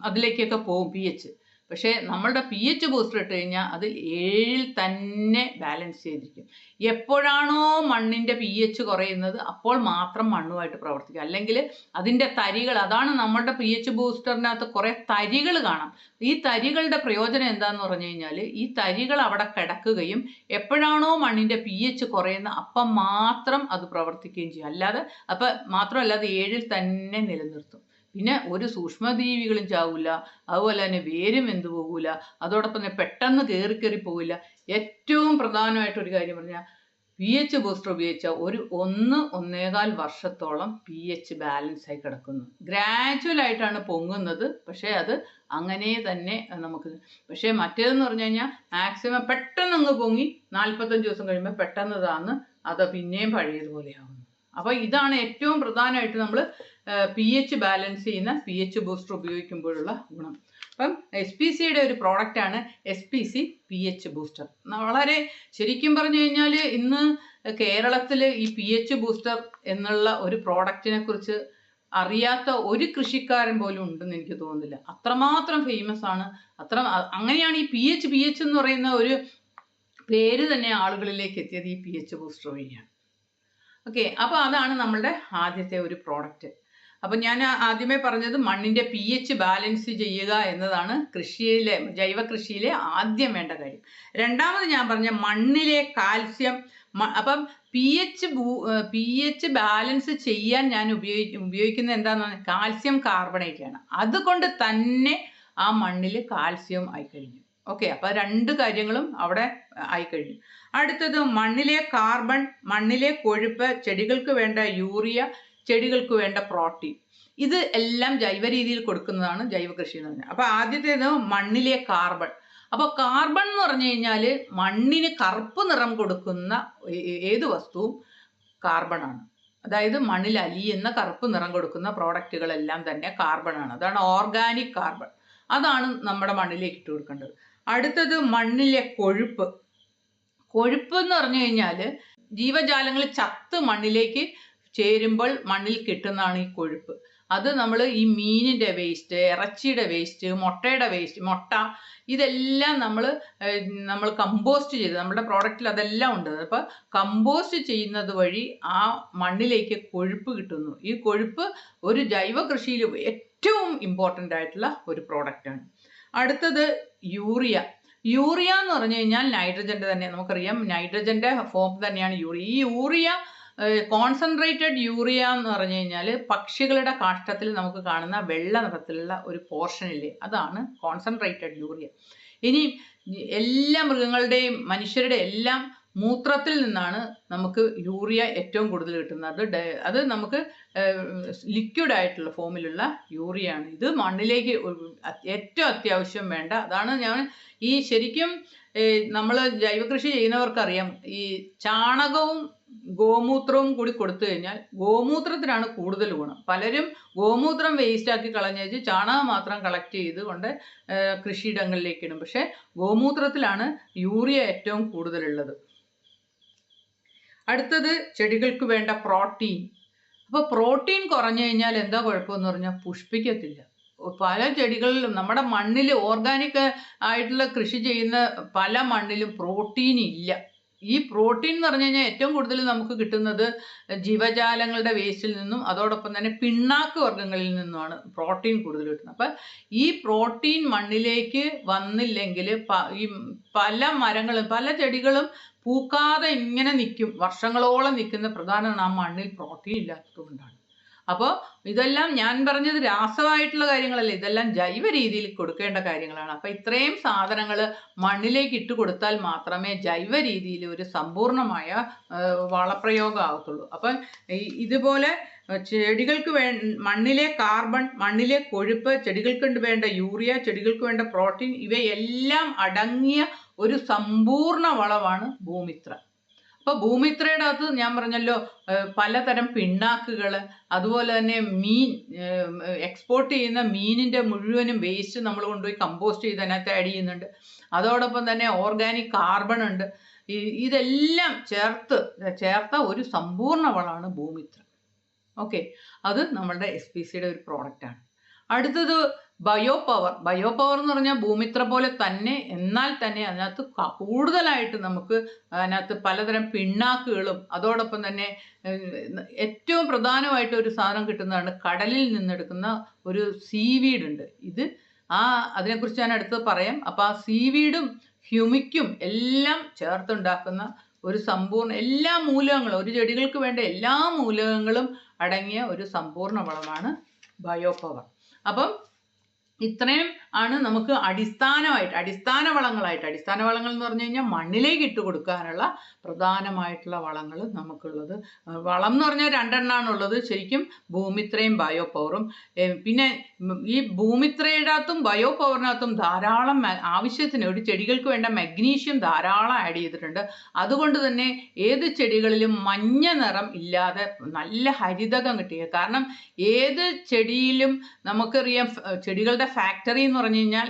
അതിലേക്കൊക്കെ പോകും pH. പക്ഷേ നമ്മളുടെ pH ബൂസ്റ്റർ ഇട്ട് കഴിഞ്ഞാൽ അത് 7 തന്നെ ബാലൻസ് ചെയ്തിരിക്കും. എപ്പോഴാണോ മണ്ണിന്റെ pH കുറയുന്നത് അപ്പോൾ മാത്രം മണ്ണുമായിട്ട് പ്രവർത്തിക്കുക. അല്ലെങ്കിൽ അതിന്റെ തരികൾ, അതാണ് നമ്മളുടെ pH ബൂസ്റ്ററിനകത്ത് കുറെ തരികൾ കാണാം. ഈ തരികളുടെ പ്രയോജനം എന്താന്ന് പറഞ്ഞു കഴിഞ്ഞാൽ ഈ തരികൾ അവിടെ കിടക്കുകയും എപ്പോഴാണോ മണ്ണിന്റെ pH കുറയുന്നത് അപ്പം മാത്രം അത് പ്രവർത്തിക്കുകയും ചെയ്യും. അല്ലാതെ മാത്രമല്ല അത് 7 തന്നെ നിലനിർത്തും. പിന്നെ ഒരു സൂക്ഷ്മജീവികളും ചാവില്ല, അതുപോലെ തന്നെ വേരും വെന്തു പോകില്ല, അതോടൊപ്പം തന്നെ പെട്ടെന്ന് കയറി പോകില്ല. ഏറ്റവും പ്രധാനമായിട്ടൊരു കാര്യം പറഞ്ഞാൽ pH ബൂസ്റ്റർ ഉപയോഗിച്ചാൽ 1-1.25 വർഷത്തോളം pH ബാലൻസ് ആയി കിടക്കുന്നു. ഗ്രാജുവൽ ആയിട്ടാണ് പൊങ്ങുന്നത്, പക്ഷേ അത് അങ്ങനെ തന്നെ നമുക്ക്. പക്ഷേ മറ്റേതെന്ന് പറഞ്ഞു കഴിഞ്ഞാൽ മാക്സിമം പെട്ടെന്ന് അങ്ങ് പൊങ്ങി 45 ദിവസം കഴിയുമ്പോൾ പെട്ടെന്ന് താന്ന് അത് പിന്നെയും പഴയതുപോലെയാവുന്നു. അപ്പോൾ ഇതാണ് ഏറ്റവും പ്രധാനമായിട്ട് നമ്മൾ pH ബാലൻസ് ചെയ്യുന്ന pH ബൂസ്റ്റർ ഉപയോഗിക്കുമ്പോഴുള്ള ഗുണം. അപ്പം SPCയുടെ ഒരു പ്രോഡക്റ്റാണ് SPC pH ബൂസ്റ്റർ. വളരെ ശരിക്കും പറഞ്ഞു കഴിഞ്ഞാൽ ഇന്ന് കേരളത്തിൽ ഈ pH ബൂസ്റ്റർ എന്നുള്ള ഒരു പ്രോഡക്റ്റിനെ കുറിച്ച് അറിയാത്ത ഒരു കൃഷിക്കാരൻ പോലും ഉണ്ടെന്ന് എനിക്ക് തോന്നുന്നില്ല. അത്രമാത്രം ഫേമസ് ആണ്. അങ്ങനെയാണ് ഈ pH എന്ന് പറയുന്ന ഒരു പേര് തന്നെ ആളുകളിലേക്ക് എത്തിയത് ഈ pH ബൂസ്റ്റർ വഴിയാണ്. ഓക്കെ, അപ്പോൾ അതാണ് നമ്മളുടെ ആദ്യത്തെ ഒരു പ്രോഡക്റ്റ്. അപ്പം ഞാൻ ആദ്യമേ പറഞ്ഞത് മണ്ണിന്റെ pH ബാലൻസ് ചെയ്യുക എന്നതാണ് ജൈവ കൃഷിയിലെ ആദ്യം വേണ്ട കാര്യം. രണ്ടാമത് ഞാൻ പറഞ്ഞ മണ്ണിലെ കാൽസ്യം. അപ്പം pH ബാലൻസ് ചെയ്യാൻ ഞാൻ ഉപയോഗിക്കുന്നത് എന്താണെന്ന് കാൽസ്യം കാർബണേറ്റ് ആണ്. അതുകൊണ്ട് തന്നെ ആ മണ്ണിൽ കാൽസ്യം ആയിക്കഴിഞ്ഞു. ഓക്കെ, അപ്പൊ 2 കാര്യങ്ങളും അവിടെ ആയിക്കഴിഞ്ഞു. അടുത്തത് മണ്ണിലെ കാർബൺ, മണ്ണിലെ കൊഴുപ്പ്, ചെടികൾക്ക് വേണ്ട യൂറിയ, ചെടികൾക്ക് വേണ്ട പ്രോട്ടീൻ. ഇത് എല്ലാം ജൈവ രീതിയിൽ കൊടുക്കുന്നതാണ് ജൈവ കൃഷി എന്ന് പറഞ്ഞാൽ. അപ്പൊ ആദ്യത്തേത് മണ്ണിലെ കാർബൺ. അപ്പൊ കാർബൺ എന്ന് പറഞ്ഞു കഴിഞ്ഞാൽ മണ്ണിന് കറുപ്പ് നിറം കൊടുക്കുന്ന ഏത് വസ്തുവും കാർബൺ ആണ്. അതായത് മണ്ണിൽ അലിയുന്ന കറുപ്പ് നിറം കൊടുക്കുന്ന പ്രോഡക്റ്റുകളെല്ലാം തന്നെ കാർബൺ ആണ്. അതാണ് ഓർഗാനിക് കാർബൺ. അതാണ് നമ്മുടെ മണ്ണിലേക്ക് ഇട്ട് കൊടുക്കേണ്ടത്. അടുത്തത് മണ്ണിലെ കൊഴുപ്പ്. കൊഴുപ്പ് എന്ന് പറഞ്ഞു കഴിഞ്ഞാൽ ജീവജാലങ്ങൾ ചത്ത് മണ്ണിലേക്ക് ചേരുമ്പോൾ മണ്ണിൽ കിട്ടുന്നതാണ് ഈ കൊഴുപ്പ്. അത് നമ്മൾ ഈ മീനിൻ്റെ വേസ്റ്റ്, ഇറച്ചിയുടെ വേസ്റ്റ്, മുട്ടയുടെ വേസ്റ്റ്, മുട്ട ഇതെല്ലാം നമ്മൾ കമ്പോസ്റ്റ് ചെയ്ത് നമ്മുടെ പ്രോഡക്റ്റിൽ അതെല്ലാം ഉണ്ട്. അപ്പോൾ കമ്പോസ്റ്റ് ചെയ്യുന്നത് വഴി ആ മണ്ണിലേക്ക് കൊഴുപ്പ് കിട്ടുന്നു. ഈ കൊഴുപ്പ് ഒരു ജൈവ കൃഷിയിൽ ഏറ്റവും ഇമ്പോർട്ടൻ്റ് ആയിട്ടുള്ള ഒരു പ്രോഡക്റ്റാണ്. അടുത്തത് യൂറിയ. യൂറിയ എന്ന് പറഞ്ഞു കഴിഞ്ഞാൽ നൈട്രജൻ്റെ തന്നെ, നമുക്കറിയാം നൈട്രജൻ്റെ ഫോം തന്നെയാണ് യൂറിയ. ഈ യൂറിയ കോൺസെൻട്രേറ്റഡ് യൂറിയ എന്ന് പറഞ്ഞു കഴിഞ്ഞാൽ പക്ഷികളുടെ കാഷ്ടത്തിൽ നമുക്ക് കാണുന്ന വെള്ള നിറത്തിലുള്ള ഒരു പോർഷനില്ലേ, അതാണ് കോൺസെൻട്രേറ്റഡ് യൂറിയ. ഇനി എല്ലാ മൃഗങ്ങളുടെയും മനുഷ്യരുടെ എല്ലാം മൂത്രത്തിൽ നിന്നാണ് നമുക്ക് യൂറിയ ഏറ്റവും കൂടുതൽ കിട്ടുന്നത്. അത് നമുക്ക് ലിക്വിഡ് ആയിട്ടുള്ള ഫോമിലുള്ള യൂറിയ ആണ്. ഇത് മണ്ണിലേക്ക് ഏറ്റവും അത്യാവശ്യം വേണ്ട. അതാണ് ഞാൻ ഈ ശരിക്കും നമ്മൾ ജൈവകൃഷി ചെയ്യുന്നവർക്കറിയാം, ഈ ചാണകവും ഗോമൂത്രവും കൂടി കൊടുത്തു കഴിഞ്ഞാൽ ഗോമൂത്രത്തിനാണ് കൂടുതൽ ഗുണം. പലരും ഗോമൂത്രം വേസ്റ്റാക്കി കളഞ്ഞേച്ച് ചാണകം മാത്രം കളക്ട് ചെയ്ത് കൊണ്ട് കൃഷിയിടങ്ങളിലേക്ക് ഇടും. പക്ഷെ ഗോമൂത്രത്തിലാണ് യൂറിയ ഏറ്റവും കൂടുതലുള്ളത്. അടുത്തത് ചെടികൾക്ക് വേണ്ട പ്രോട്ടീൻ. അപ്പോൾ പ്രോട്ടീൻ കുറഞ്ഞു കഴിഞ്ഞാൽ എന്താ കുഴപ്പമെന്ന് പറഞ്ഞാൽ പുഷ്പിക്കത്തില്ല. പല ചെടികളിലും നമ്മുടെ മണ്ണിൽ ഓർഗാനിക് ആയിട്ടുള്ള കൃഷി ചെയ്യുന്ന പല മണ്ണിലും പ്രോട്ടീൻ ഇല്ല. ഈ പ്രോട്ടീൻ എന്ന് പറഞ്ഞു കഴിഞ്ഞാൽ ഏറ്റവും കൂടുതൽ നമുക്ക് കിട്ടുന്നത് ജീവജാലങ്ങളുടെ വേസ്റ്റിൽ നിന്നും അതോടൊപ്പം തന്നെ പിണ്ണാക്ക് വർഗ്ഗങ്ങളിൽ നിന്നുമാണ് പ്രോട്ടീൻ കൂടുതൽ കിട്ടുന്നത്. അപ്പം ഈ പ്രോട്ടീൻ മണ്ണിലേക്ക് വന്നില്ലെങ്കിൽ ഈ പല മരങ്ങളും പല ചെടികളും പൂക്കാതെ ഇങ്ങനെ നിൽക്കും, വർഷങ്ങളോളം നിൽക്കുന്ന പ്രധാനമാണ് ആ മണ്ണിൽ പ്രോട്ടീൻ ഇല്ലാത്തത് കൊണ്ടാണ്. അപ്പോൾ ഇതെല്ലാം ഞാൻ പറഞ്ഞത് രാസമായിട്ടുള്ള കാര്യങ്ങളല്ല, ഇതെല്ലാം ജൈവ രീതിയിൽ കൊടുക്കേണ്ട കാര്യങ്ങളാണ്. അപ്പം ഇത്രയും സാധനങ്ങൾ മണ്ണിലേക്ക് ഇട്ട് കൊടുത്താൽ മാത്രമേ ജൈവ രീതിയിൽ ഒരു സമ്പൂർണമായ വളപ്രയോഗം ആകത്തുള്ളൂ. അപ്പം ഇതുപോലെ ചെടികൾക്ക് മണ്ണിലെ കാർബൺ, മണ്ണിലെ കൊഴുപ്പ്, ചെടികൾക്ക് വേണ്ട യൂറിയ, ചെടികൾക്ക് വേണ്ട പ്രോട്ടീൻ, ഇവയെല്ലാം അടങ്ങിയ ഒരു സമ്പൂർണ്ണ വളമാണ് ഭൂമിത്ര. അപ്പോൾ ഭൂമിത്രയുടെ അകത്ത് ഞാൻ പറഞ്ഞല്ലോ പലതരം പിണ്ണാക്കുകൾ, അതുപോലെ തന്നെ മീൻ എക്സ്പോർട്ട് ചെയ്യുന്ന മീനിൻ്റെ മുഴുവനും വേസ്റ്റ് നമ്മൾ കൊണ്ടുപോയി കമ്പോസ്റ്റ് ചെയ്ത് അതിനകത്ത് ആഡ് ചെയ്യുന്നുണ്ട്. അതോടൊപ്പം തന്നെ ഓർഗാനിക് കാർബൺ ഉണ്ട്. ഇതെല്ലാം ചേർത്ത ഒരു സമ്പൂർണ്ണ വളമാണ് ഭൂമിത്ര. ഓക്കെ, അത് നമ്മളുടെ SPCയുടെ ഒരു പ്രോഡക്റ്റാണ്. അടുത്തത് ബയോ പവർ എന്ന് പറഞ്ഞാൽ ഭൂമിത്ര പോലെ തന്നെ, എന്നാൽ തന്നെ അതിനകത്ത് കൂടുതലായിട്ട് നമുക്ക് അതിനകത്ത് പലതരം പിണ്ണാക്കുകളും അതോടൊപ്പം തന്നെ ഏറ്റവും പ്രധാനമായിട്ട് ഒരു സാധനം കിട്ടുന്നതാണ് കടലിൽ നിന്നെടുക്കുന്ന ഒരു സീവീഡ് ഉണ്ട്. അതിനെക്കുറിച്ച് ഞാൻ അടുത്ത് പറയാം. അപ്പോൾ ആ സീവീഡും ഹ്യൂമിക്കും എല്ലാം ചേർത്തുണ്ടാക്കുന്ന ഒരു സമ്പൂർണ്ണ എല്ലാ മൂലകങ്ങളും, ഒരു ചെടികൾക്ക് വേണ്ട എല്ലാ മൂലകങ്ങളും അടങ്ങിയ ഒരു സമ്പൂർണ്ണ വളമാണ് ബയോ പവർ. അപ്പം ഇത്രയും ആണ് നമുക്ക് അടിസ്ഥാന വളങ്ങളായിട്ട്. അടിസ്ഥാന വളങ്ങൾ എന്ന് പറഞ്ഞു കഴിഞ്ഞാൽ മണ്ണിലേക്ക് ഇട്ട് കൊടുക്കാനുള്ള പ്രധാനമായിട്ടുള്ള വളങ്ങൾ നമുക്കുള്ളത്. വളം എന്ന് പറഞ്ഞാൽ 2 എണ്ണമാണുള്ളത് ശരിക്കും, ഭൂമിത്രയും ബയോ പവറും. പിന്നെ ഈ ഭൂമിത്രയുടെ അകത്തും ബയോ പവറിനകത്തും ധാരാളം ആവശ്യത്തിന് ഒരു ചെടികൾക്ക് വേണ്ട മഗ്നീഷ്യം ധാരാളം ആഡ് ചെയ്തിട്ടുണ്ട്. അതുകൊണ്ട് തന്നെ ഏത് ചെടികളിലും മഞ്ഞ നിറം ഇല്ലാതെ നല്ല ഹരിതകം കിട്ടുക. കാരണം ഏത് ചെടിയിലും നമുക്കറിയാം ചെടികളുടെ ഫാക്ടറി എന്ന് പറഞ്ഞു കഴിഞ്ഞാൽ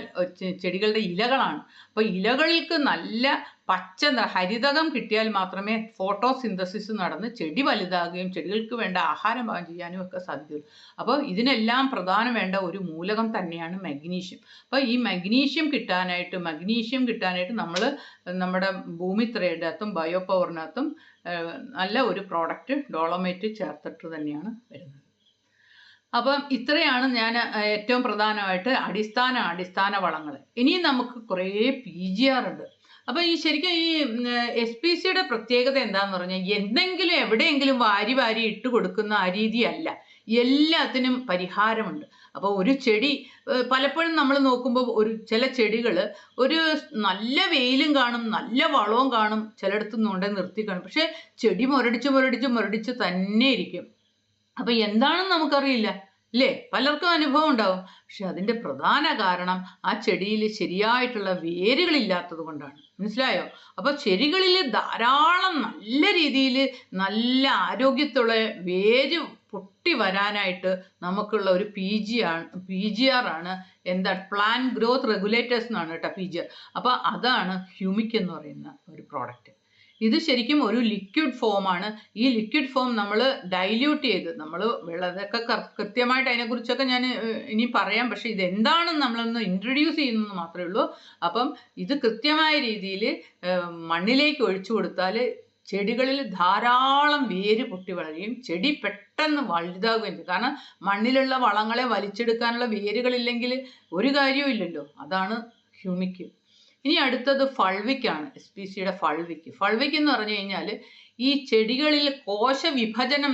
ചെടികളുടെ ഇലകളാണ്. അപ്പോൾ ഇലകൾക്ക് നല്ല പച്ച ഹരിതകം കിട്ടിയാൽ മാത്രമേ ഫോട്ടോസിന്തസിസ് നടന്ന് ചെടി വലുതാകുകയും ചെടികൾക്ക് വേണ്ട ആഹാരം പാകം ചെയ്യാനും ഒക്കെ സാധിക്കുള്ളൂ. അപ്പോൾ ഇതിനെല്ലാം പ്രധാനം വേണ്ട ഒരു മൂലകം തന്നെയാണ് മഗ്നീഷ്യം. അപ്പോൾ ഈ മഗ്നീഷ്യം കിട്ടാനായിട്ട് നമ്മൾ നമ്മുടെ ഭൂമിത്രയുടെ അകത്തും ബയോ പവറിനകത്തും നല്ല ഒരു പ്രോഡക്റ്റ് ഡോളോമേറ്റ് ചേർത്തിട്ട് തന്നെയാണ് വരുന്നത്. അപ്പം ഇത്രയാണ് ഞാൻ ഏറ്റവും പ്രധാനമായിട്ട് അടിസ്ഥാന വളങ്ങൾ. ഇനിയും നമുക്ക് കുറേ PGR ഉണ്ട്. അപ്പം ശരിക്കും ഈ SPCയുടെ പ്രത്യേകത എന്താണെന്ന് പറഞ്ഞാൽ എന്തെങ്കിലും എവിടെയെങ്കിലും വാരി ഇട്ട് കൊടുക്കുന്ന ആ രീതിയല്ല, എല്ലാത്തിനും പരിഹാരമുണ്ട്. അപ്പോൾ ഒരു ചെടി പലപ്പോഴും നമ്മൾ നോക്കുമ്പോൾ ചില ചെടികൾ ഒരു നല്ല വെയിലും കാണും, നല്ല വളവും കാണും, ചിലയിടത്ത് നിർത്തി കാണും, പക്ഷെ ചെടി മുരടിച്ച് തന്നെ ഇരിക്കും. അപ്പം എന്താണെന്ന് നമുക്കറിയില്ല അല്ലേ, പലർക്കും അനുഭവം ഉണ്ടാവും. പക്ഷെ അതിൻ്റെ പ്രധാന കാരണം ആ ചെടിയിൽ ശരിയായിട്ടുള്ള വേരുകളില്ലാത്തത് കൊണ്ടാണ്. മനസ്സിലായോ? അപ്പോൾ ചെടികളിൽ ധാരാളം നല്ല രീതിയിൽ നല്ല ആരോഗ്യത്തുള്ള വേര് പൊട്ടി വരാനായിട്ട് നമുക്കുള്ള ഒരു PGR ആണ്. എന്താ, പ്ലാന്റ് ഗ്രോത്ത് റെഗുലേറ്റേഴ്സ് എന്നാണ് കേട്ടോ PGR. അപ്പോൾ അതാണ് ഹ്യൂമിക് എന്ന് പറയുന്ന ഒരു പ്രോഡക്റ്റ്. ഇത് ശരിക്കും ഒരു ലിക്വിഡ് ഫോമാണ്. ഈ ലിക്വിഡ് ഫോം നമ്മൾ ഡൈല്യൂട്ട് ചെയ്ത് നമ്മൾ വെള്ളമൊക്കെ കൃത്യമായിട്ട് അതിനെക്കുറിച്ചൊക്കെ ഞാൻ ഇനി പറയാം. പക്ഷെ ഇതെന്താണെന്ന് നമ്മളൊന്ന് ഇൻട്രൊഡ്യൂസ് ചെയ്യുന്നത് മാത്രമേ ഉള്ളൂ. അപ്പം ഇത് കൃത്യമായ രീതിയിൽ മണ്ണിലേക്ക് ഒഴിച്ചു കൊടുത്താൽ ചെടികളിൽ ധാരാളം വേര് പൊട്ടി വളരുകയും ചെടി പെട്ടെന്ന് വലുതാകുകയും ചെയ്യും. കാരണം മണ്ണിലുള്ള വളങ്ങളെ വലിച്ചെടുക്കാനുള്ള വേരുകളില്ലെങ്കിൽ ഒരു കാര്യവും ഇല്ലല്ലോ. അതാണ് ഹ്യൂമിക്. ഇനി അടുത്തത് ഫൾവിക്കാണ്. SPCയുടെ ഫൾവിക്ക് എന്ന് പറഞ്ഞു കഴിഞ്ഞാൽ ഈ ചെടികളിൽ കോശവിഭജനം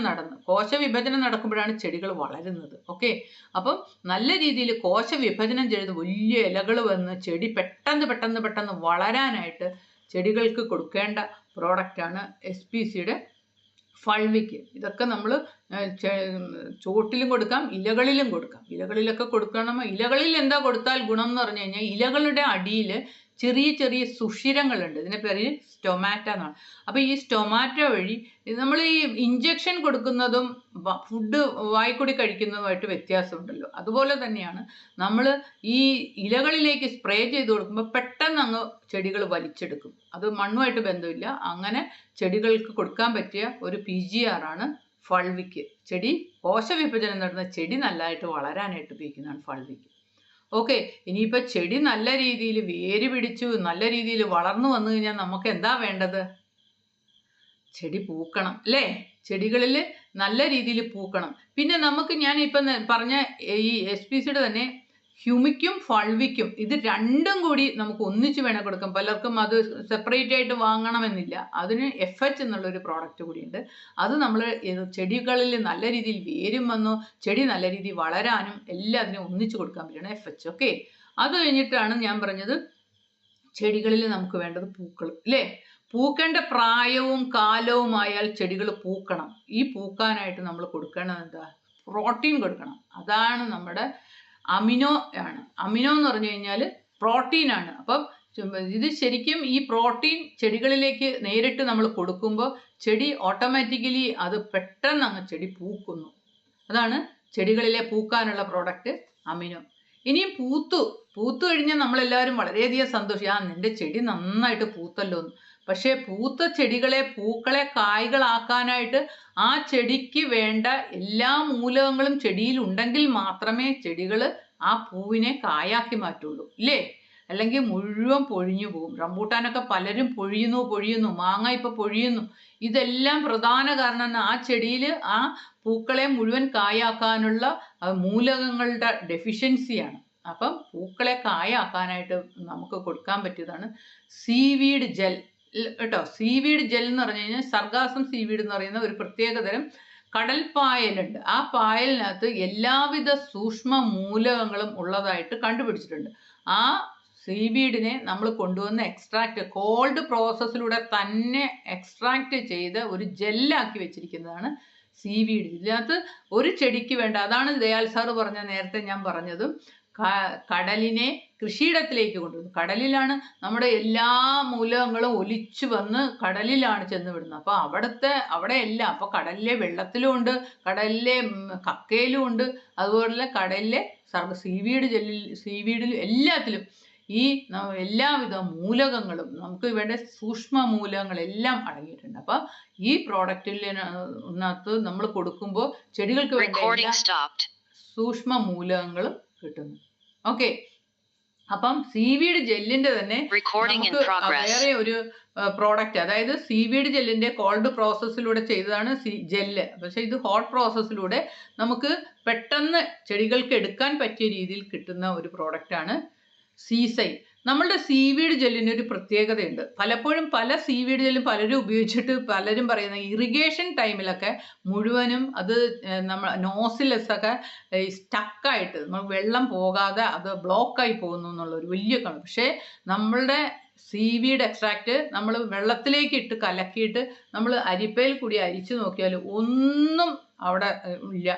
നടക്കുമ്പോഴാണ് ചെടികൾ വളരുന്നത്. ഓക്കെ, അപ്പം നല്ല രീതിയിൽ കോശവിഭജനം ചെയ്ത് വലിയ ഇലകൾ വന്ന് ചെടി പെട്ടെന്ന് വളരാനായിട്ട് ചെടികൾക്ക് കൊടുക്കേണ്ട പ്രോഡക്റ്റാണ് SPCയുടെ ഫൾവിക്ക്. ഇതൊക്കെ നമ്മൾ ചോട്ടിലും കൊടുക്കാം, ഇലകളിലും കൊടുക്കാം. ഇലകളിലൊക്കെ കൊടുക്കണം. ഇലകളിൽ എന്താ കൊടുത്താൽ ഗുണം എന്ന് പറഞ്ഞു കഴിഞ്ഞാൽ ഇലകളുടെ അടിയിൽ ചെറിയ സുഷിരങ്ങളുണ്ട്. ഇതിനെ പേര് സ്റ്റൊമാറ്റ എന്നാണ്. അപ്പോൾ ഈ സ്റ്റൊമാറ്റ വഴി നമ്മൾ ഈ ഇഞ്ചക്ഷൻ കൊടുക്കുന്നതും ഫുഡ് വായിക്കൂടി കഴിക്കുന്നതുമായിട്ട് വ്യത്യാസമുണ്ടല്ലോ. അതുപോലെ തന്നെയാണ് നമ്മൾ ഈ ഇലകളിലേക്ക് സ്പ്രേ ചെയ്ത് കൊടുക്കുമ്പോൾ പെട്ടെന്ന് അങ്ങ് ചെടികൾ വലിച്ചെടുക്കും. അത് മണ്ണുമായിട്ട് ബന്ധമില്ല. അങ്ങനെ ചെടികൾക്ക് കൊടുക്കാൻ പറ്റിയ ഒരു PGR ആണ് ഫൾവിക്ക്. ചെടി കോശവിഭജനം നടന്ന ചെടി നല്ലതായിട്ട് വളരാനായിട്ട് ഉപയോഗിക്കുന്നതാണ് ഫൾവിക്ക്. ഓക്കെ, ഇനിയിപ്പോൾ ചെടി നല്ല രീതിയിൽ വേര് പിടിച്ചു നല്ല രീതിയിൽ വളർന്നു വന്നു കഴിഞ്ഞാൽ നമുക്ക് എന്താ വേണ്ടത്? ചെടി പൂക്കണം അല്ലേ? ചെടികളിൽ നല്ല രീതിയിൽ പൂക്കണം. പിന്നെ നമുക്ക് ഞാൻ ഇപ്പം പറഞ്ഞ ഈ SPCയുടെ തന്നെ ഹ്യൂമിക്കും ഫൾവിക്കും ഇത് രണ്ടും കൂടി നമുക്ക് ഒന്നിച്ച് വേണേൽ കൊടുക്കാം. പലർക്കും അത് സെപ്പറേറ്റ് ആയിട്ട് വാങ്ങണമെന്നില്ല. അതിന് FH എന്നുള്ളൊരു പ്രോഡക്റ്റ് കൂടിയുണ്ട്. അത് നമ്മൾ ചെടികളിൽ നല്ല രീതിയിൽ വേരും വന്നു ചെടി നല്ല രീതിയിൽ വളരാനും എല്ലാത്തിനും ഒന്നിച്ച് കൊടുക്കാൻ പറ്റുന്ന FH. ഓക്കെ, അത് കഴിഞ്ഞിട്ടാണ് ഞാൻ പറഞ്ഞത് ചെടികളിൽ നമുക്ക് വേണ്ടത് പൂക്കൾ അല്ലേ? പൂക്കേണ്ട പ്രായവും കാലവുമായാൽ ചെടികൾ പൂക്കണം. ഈ പൂക്കാനായിട്ട് നമ്മൾ കൊടുക്കേണ്ടത് എന്താ? പ്രോട്ടീൻ കൊടുക്കണം. അതാണ് നമ്മുടെ അമിനോ ആണ്. അമിനോ എന്ന് പറഞ്ഞു കഴിഞ്ഞാൽ പ്രോട്ടീനാണ്. അപ്പം ഇത് ശരിക്കും ഈ പ്രോട്ടീൻ ചെടികളിലേക്ക് നേരിട്ട് നമ്മൾ കൊടുക്കുമ്പോൾ ചെടി ഓട്ടോമാറ്റിക്കലി അത് പെട്ടെന്ന് അങ്ങ് ചെടി പൂക്കുന്നു. അതാണ് ചെടികളിലെ പൂക്കാനുള്ള പ്രോഡക്റ്റ് അമിനോ. ഇനിയും പൂത്തു കഴിഞ്ഞാൽ നമ്മളെല്ലാവരും വളരെയധികം സന്തോഷിക്കും. നിന്റെ ചെടി നന്നായിട്ട് പൂത്തല്ലോ എന്ന്. പക്ഷേ പൂത്ത പൂക്കളെ കായ്കളാക്കാനായിട്ട് ആ ചെടിക്ക് വേണ്ട എല്ലാ മൂലകങ്ങളും ചെടിയിൽ ഉണ്ടെങ്കിൽ മാത്രമേ ചെടികൾ ആ പൂവിനെ കായാക്കി മാറ്റുള്ളൂ ഇല്ലേ? അല്ലെങ്കിൽ മുഴുവൻ പൊഴിഞ്ഞു പോകും. റംബൂട്ടാനൊക്കെ പലരും പൊഴിയുന്നു, മാങ്ങ ഇപ്പോൾ പൊഴിയുന്നു. ഇതെല്ലാം പ്രധാന കാരണം ആ ചെടിയിൽ ആ പൂക്കളെ മുഴുവൻ കായാക്കാനുള്ള മൂലകങ്ങളുടെ ഡെഫിഷ്യൻസിയാണ്. അപ്പം പൂക്കളെ കായാക്കാനായിട്ട് നമുക്ക് കൊടുക്കാൻ പറ്റിയതാണ് സീവീഡ് ജെൽ കേട്ടോ. സീവീഡ് ജെൽ എന്ന് പറഞ്ഞു കഴിഞ്ഞാൽ സർഗാസം സീവീഡ് എന്ന് പറയുന്ന ഒരു പ്രത്യേകതരം കടൽ പായലുണ്ട്. ആ പായലിനകത്ത് എല്ലാവിധ സൂക്ഷ്മ മൂലകങ്ങളും ഉള്ളതായിട്ട് കണ്ടുപിടിച്ചിട്ടുണ്ട്. ആ സീവീഡിനെ നമ്മൾ കൊണ്ടുവന്ന് കോൾഡ് പ്രോസസ്സിലൂടെ തന്നെ എക്സ്ട്രാക്ട് ചെയ്ത് ഒരു ജെല്ലാക്കി വെച്ചിരിക്കുന്നതാണ് സീവീഡ്. ഇതിനകത്ത് ഒരു ചെടിക്ക് വേണ്ട, അതാണ് ദയാൽ സാറ് പറഞ്ഞ നേരത്തെ ഞാൻ പറഞ്ഞതും, കടലിനെ കൃഷിയിടത്തിലേക്ക് കൊണ്ടുവന്നു. കടലിലാണ് നമ്മുടെ എല്ലാ മൂലകങ്ങളും ഒലിച്ചു വന്ന് കടലിലാണ് ചെന്ന് വിടുന്നത്. അപ്പോൾ അവിടെ എല്ലാം, അപ്പോൾ കടലിലെ വെള്ളത്തിലും ഉണ്ട്, കടലിലെ കക്കയിലും ഉണ്ട്, അതുപോലെ കടലിലെ സീവീഡിലും എല്ലാത്തിലും ഈ എല്ലാവിധ മൂലകങ്ങളും നമുക്ക് വേണ്ട സൂക്ഷ്മ മൂലകങ്ങളെല്ലാം അടങ്ങിയിട്ടുണ്ട്. അപ്പൊ ഈ പ്രോഡക്റ്റിനകത്ത് നമ്മൾ കൊടുക്കുമ്പോൾ ചെടികൾക്ക് വേണ്ട സൂക്ഷ്മ മൂലകങ്ങളും കിട്ടുന്നു. ഓക്കെ, അപ്പം സീവീഡ് ജെല്ലിന്റെ തന്നെ വേറെ ഒരു പ്രോഡക്റ്റ്, അതായത് സീവീഡ് ജെല്ലിന്റെ കോൾഡ് പ്രോസസ്സിലൂടെ ചെയ്തതാണ് ജെല്ല്. പക്ഷെ ഇത് ഹോട്ട് പ്രോസസ്സിലൂടെ നമുക്ക് പെട്ടെന്ന് ചെടികൾക്ക് എടുക്കാൻ പറ്റിയ രീതിയിൽ കിട്ടുന്ന ഒരു പ്രോഡക്റ്റാണ് സീസൈഡ്. നമ്മളുടെ സീവീഡ് ജെല്ലിന് ഒരു പ്രത്യേകതയുണ്ട്. പലപ്പോഴും പല സീവീഡ് ജെല്ലും പലരും ഉപയോഗിച്ചിട്ട് പലരും പറയുന്ന ഇറിഗേഷൻ ടൈമിലൊക്കെ മുഴുവനും അത് നമ്മൾ നോസിലസൊക്കെ സ്റ്റക്കായിട്ട് നമ്മൾ വെള്ളം പോകാതെ അത് ബ്ലോക്കായി പോകുന്നു എന്നുള്ളൊരു വലിയ കാണും. പക്ഷേ നമ്മളുടെ സീവീഡ് എക്സ്ട്രാക്റ്റ് നമ്മൾ വെള്ളത്തിലേക്ക് ഇട്ട് കലക്കിയിട്ട് നമ്മൾ അരിപ്പയിൽ കൂടി അരിച്ചു നോക്കിയാൽ ഒന്നും അവിടെ ഇല്ല.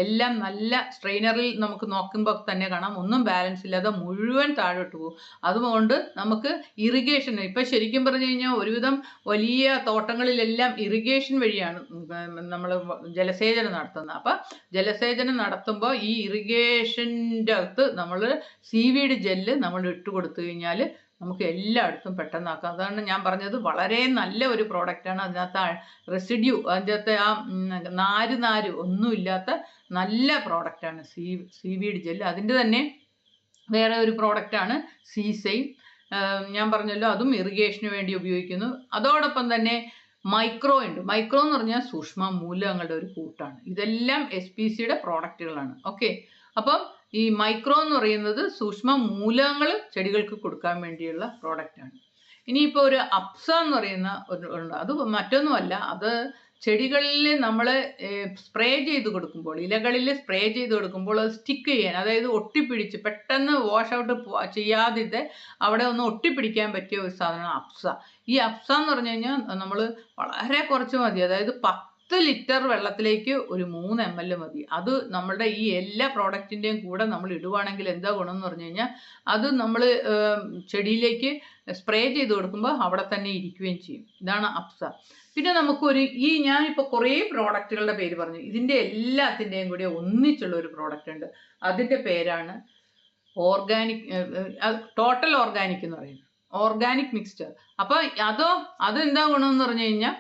എല്ലാം നല്ല സ്ട്രെയിനറിൽ നമുക്ക് നോക്കുമ്പോൾ തന്നെ കാണാം, ഒന്നും ബാലൻസ് ഇല്ലാതെ മുഴുവൻ താഴോട്ട് പോകും. അതുകൊണ്ട് നമുക്ക് ഇറിഗേഷൻ, ഇപ്പം ശരിക്കും പറഞ്ഞു കഴിഞ്ഞാൽ ഒരുവിധം വലിയ തോട്ടങ്ങളിലെല്ലാം ഇറിഗേഷൻ വഴിയാണ് നമ്മൾ ജലസേചനം നടത്തുന്നത്. അപ്പം ജലസേചനം നടത്തുമ്പോൾ ഈ ഇറിഗേഷൻ്റെ അകത്ത് നമ്മൾ സീവീഡ് ജെല്ല് നമ്മൾ ഇട്ട് കൊടുത്തു കഴിഞ്ഞാൽ നമുക്ക് എല്ലായിടത്തും പെട്ടെന്നാക്കാം. അതാണ് ഞാൻ പറഞ്ഞത്, വളരെ നല്ല ഒരു പ്രോഡക്റ്റാണ്. അതിനകത്ത് റെസിഡ്യൂ, അതിൻ്റെ ആ നാര് ഒന്നുമില്ലാത്ത നല്ല പ്രോഡക്റ്റാണ് സീവീഡ് ജെൽ. അതിൻ്റെ തന്നെ വേറെ ഒരു പ്രോഡക്റ്റാണ് സീസൈം. ഞാൻ പറഞ്ഞല്ലോ, അതും ഇറിഗേഷന് വേണ്ടി ഉപയോഗിക്കുന്നു. അതോടൊപ്പം തന്നെ മൈക്രോ ഉണ്ട്. മൈക്രോ എന്ന് പറഞ്ഞാൽ സൂക്ഷ്മ മൂലകങ്ങളുടെ ഒരു കൂട്ടാണ്. ഇതെല്ലാം SPCയുടെ പ്രോഡക്റ്റുകളാണ്. ഓക്കെ, അപ്പം ഈ മൈക്രോ എന്ന് പറയുന്നത് സൂക്ഷ്മ മൂലകങ്ങൾ ചെടികൾക്ക് കൊടുക്കാൻ വേണ്ടിയുള്ള പ്രോഡക്റ്റാണ്. ഇനിയിപ്പോൾ ഒരു അപ്സ എന്ന് പറയുന്ന ഉണ്ട്. അത് മറ്റൊന്നുമല്ല, അത് ചെടികളിൽ നമ്മൾ സ്പ്രേ ചെയ്ത് കൊടുക്കുമ്പോൾ, ഇലകളിൽ സ്പ്രേ ചെയ്ത് കൊടുക്കുമ്പോൾ അത് സ്റ്റിക്ക് ചെയ്യാൻ, അതായത് ഒട്ടിപ്പിടിച്ച് പെട്ടെന്ന് വാഷ് ഔട്ട് ചെയ്യാതെ അവിടെ ഒന്ന് ഒട്ടിപ്പിടിക്കാൻ പറ്റിയ ഒരു സാധനമാണ് അപ്സ. ഈ അപ്സ എന്ന് പറഞ്ഞു കഴിഞ്ഞാൽ നമ്മൾ വളരെ കുറച്ച് മതി, അതായത് 10 ലിറ്റർ വെള്ളത്തിലേക്ക് ഒരു 3 ml മതി. അത് നമ്മളുടെ ഈ എല്ലാ പ്രോഡക്റ്റിൻ്റെയും കൂടെ നമ്മൾ ഇടുവാണെങ്കിൽ എന്താ ഗുണം എന്ന് പറഞ്ഞു കഴിഞ്ഞാൽ, അത് നമ്മൾ ചെടിയിലേക്ക് സ്പ്രേ ചെയ്ത് കൊടുക്കുമ്പോൾ അവിടെ തന്നെ ഇരിക്കുകയും ചെയ്യും. ഇതാണ് അപ്സ. പിന്നെ നമുക്കൊരു ഞാനിപ്പോൾ കുറേ പ്രോഡക്റ്റുകളുടെ പേര് പറഞ്ഞു. ഇതിൻ്റെ എല്ലാത്തിൻ്റെയും കൂടി ഒന്നിച്ചുള്ള ഒരു പ്രോഡക്റ്റ് ഉണ്ട്. അതിൻ്റെ പേരാണ് ഓർഗാനിക്, ടോട്ടൽ ഓർഗാനിക് എന്ന് പറയുന്നത്, ഓർഗാനിക് മിക്സ്ചർ. അപ്പോൾ അതെന്താ ഗുണമെന്ന് പറഞ്ഞു കഴിഞ്ഞാൽ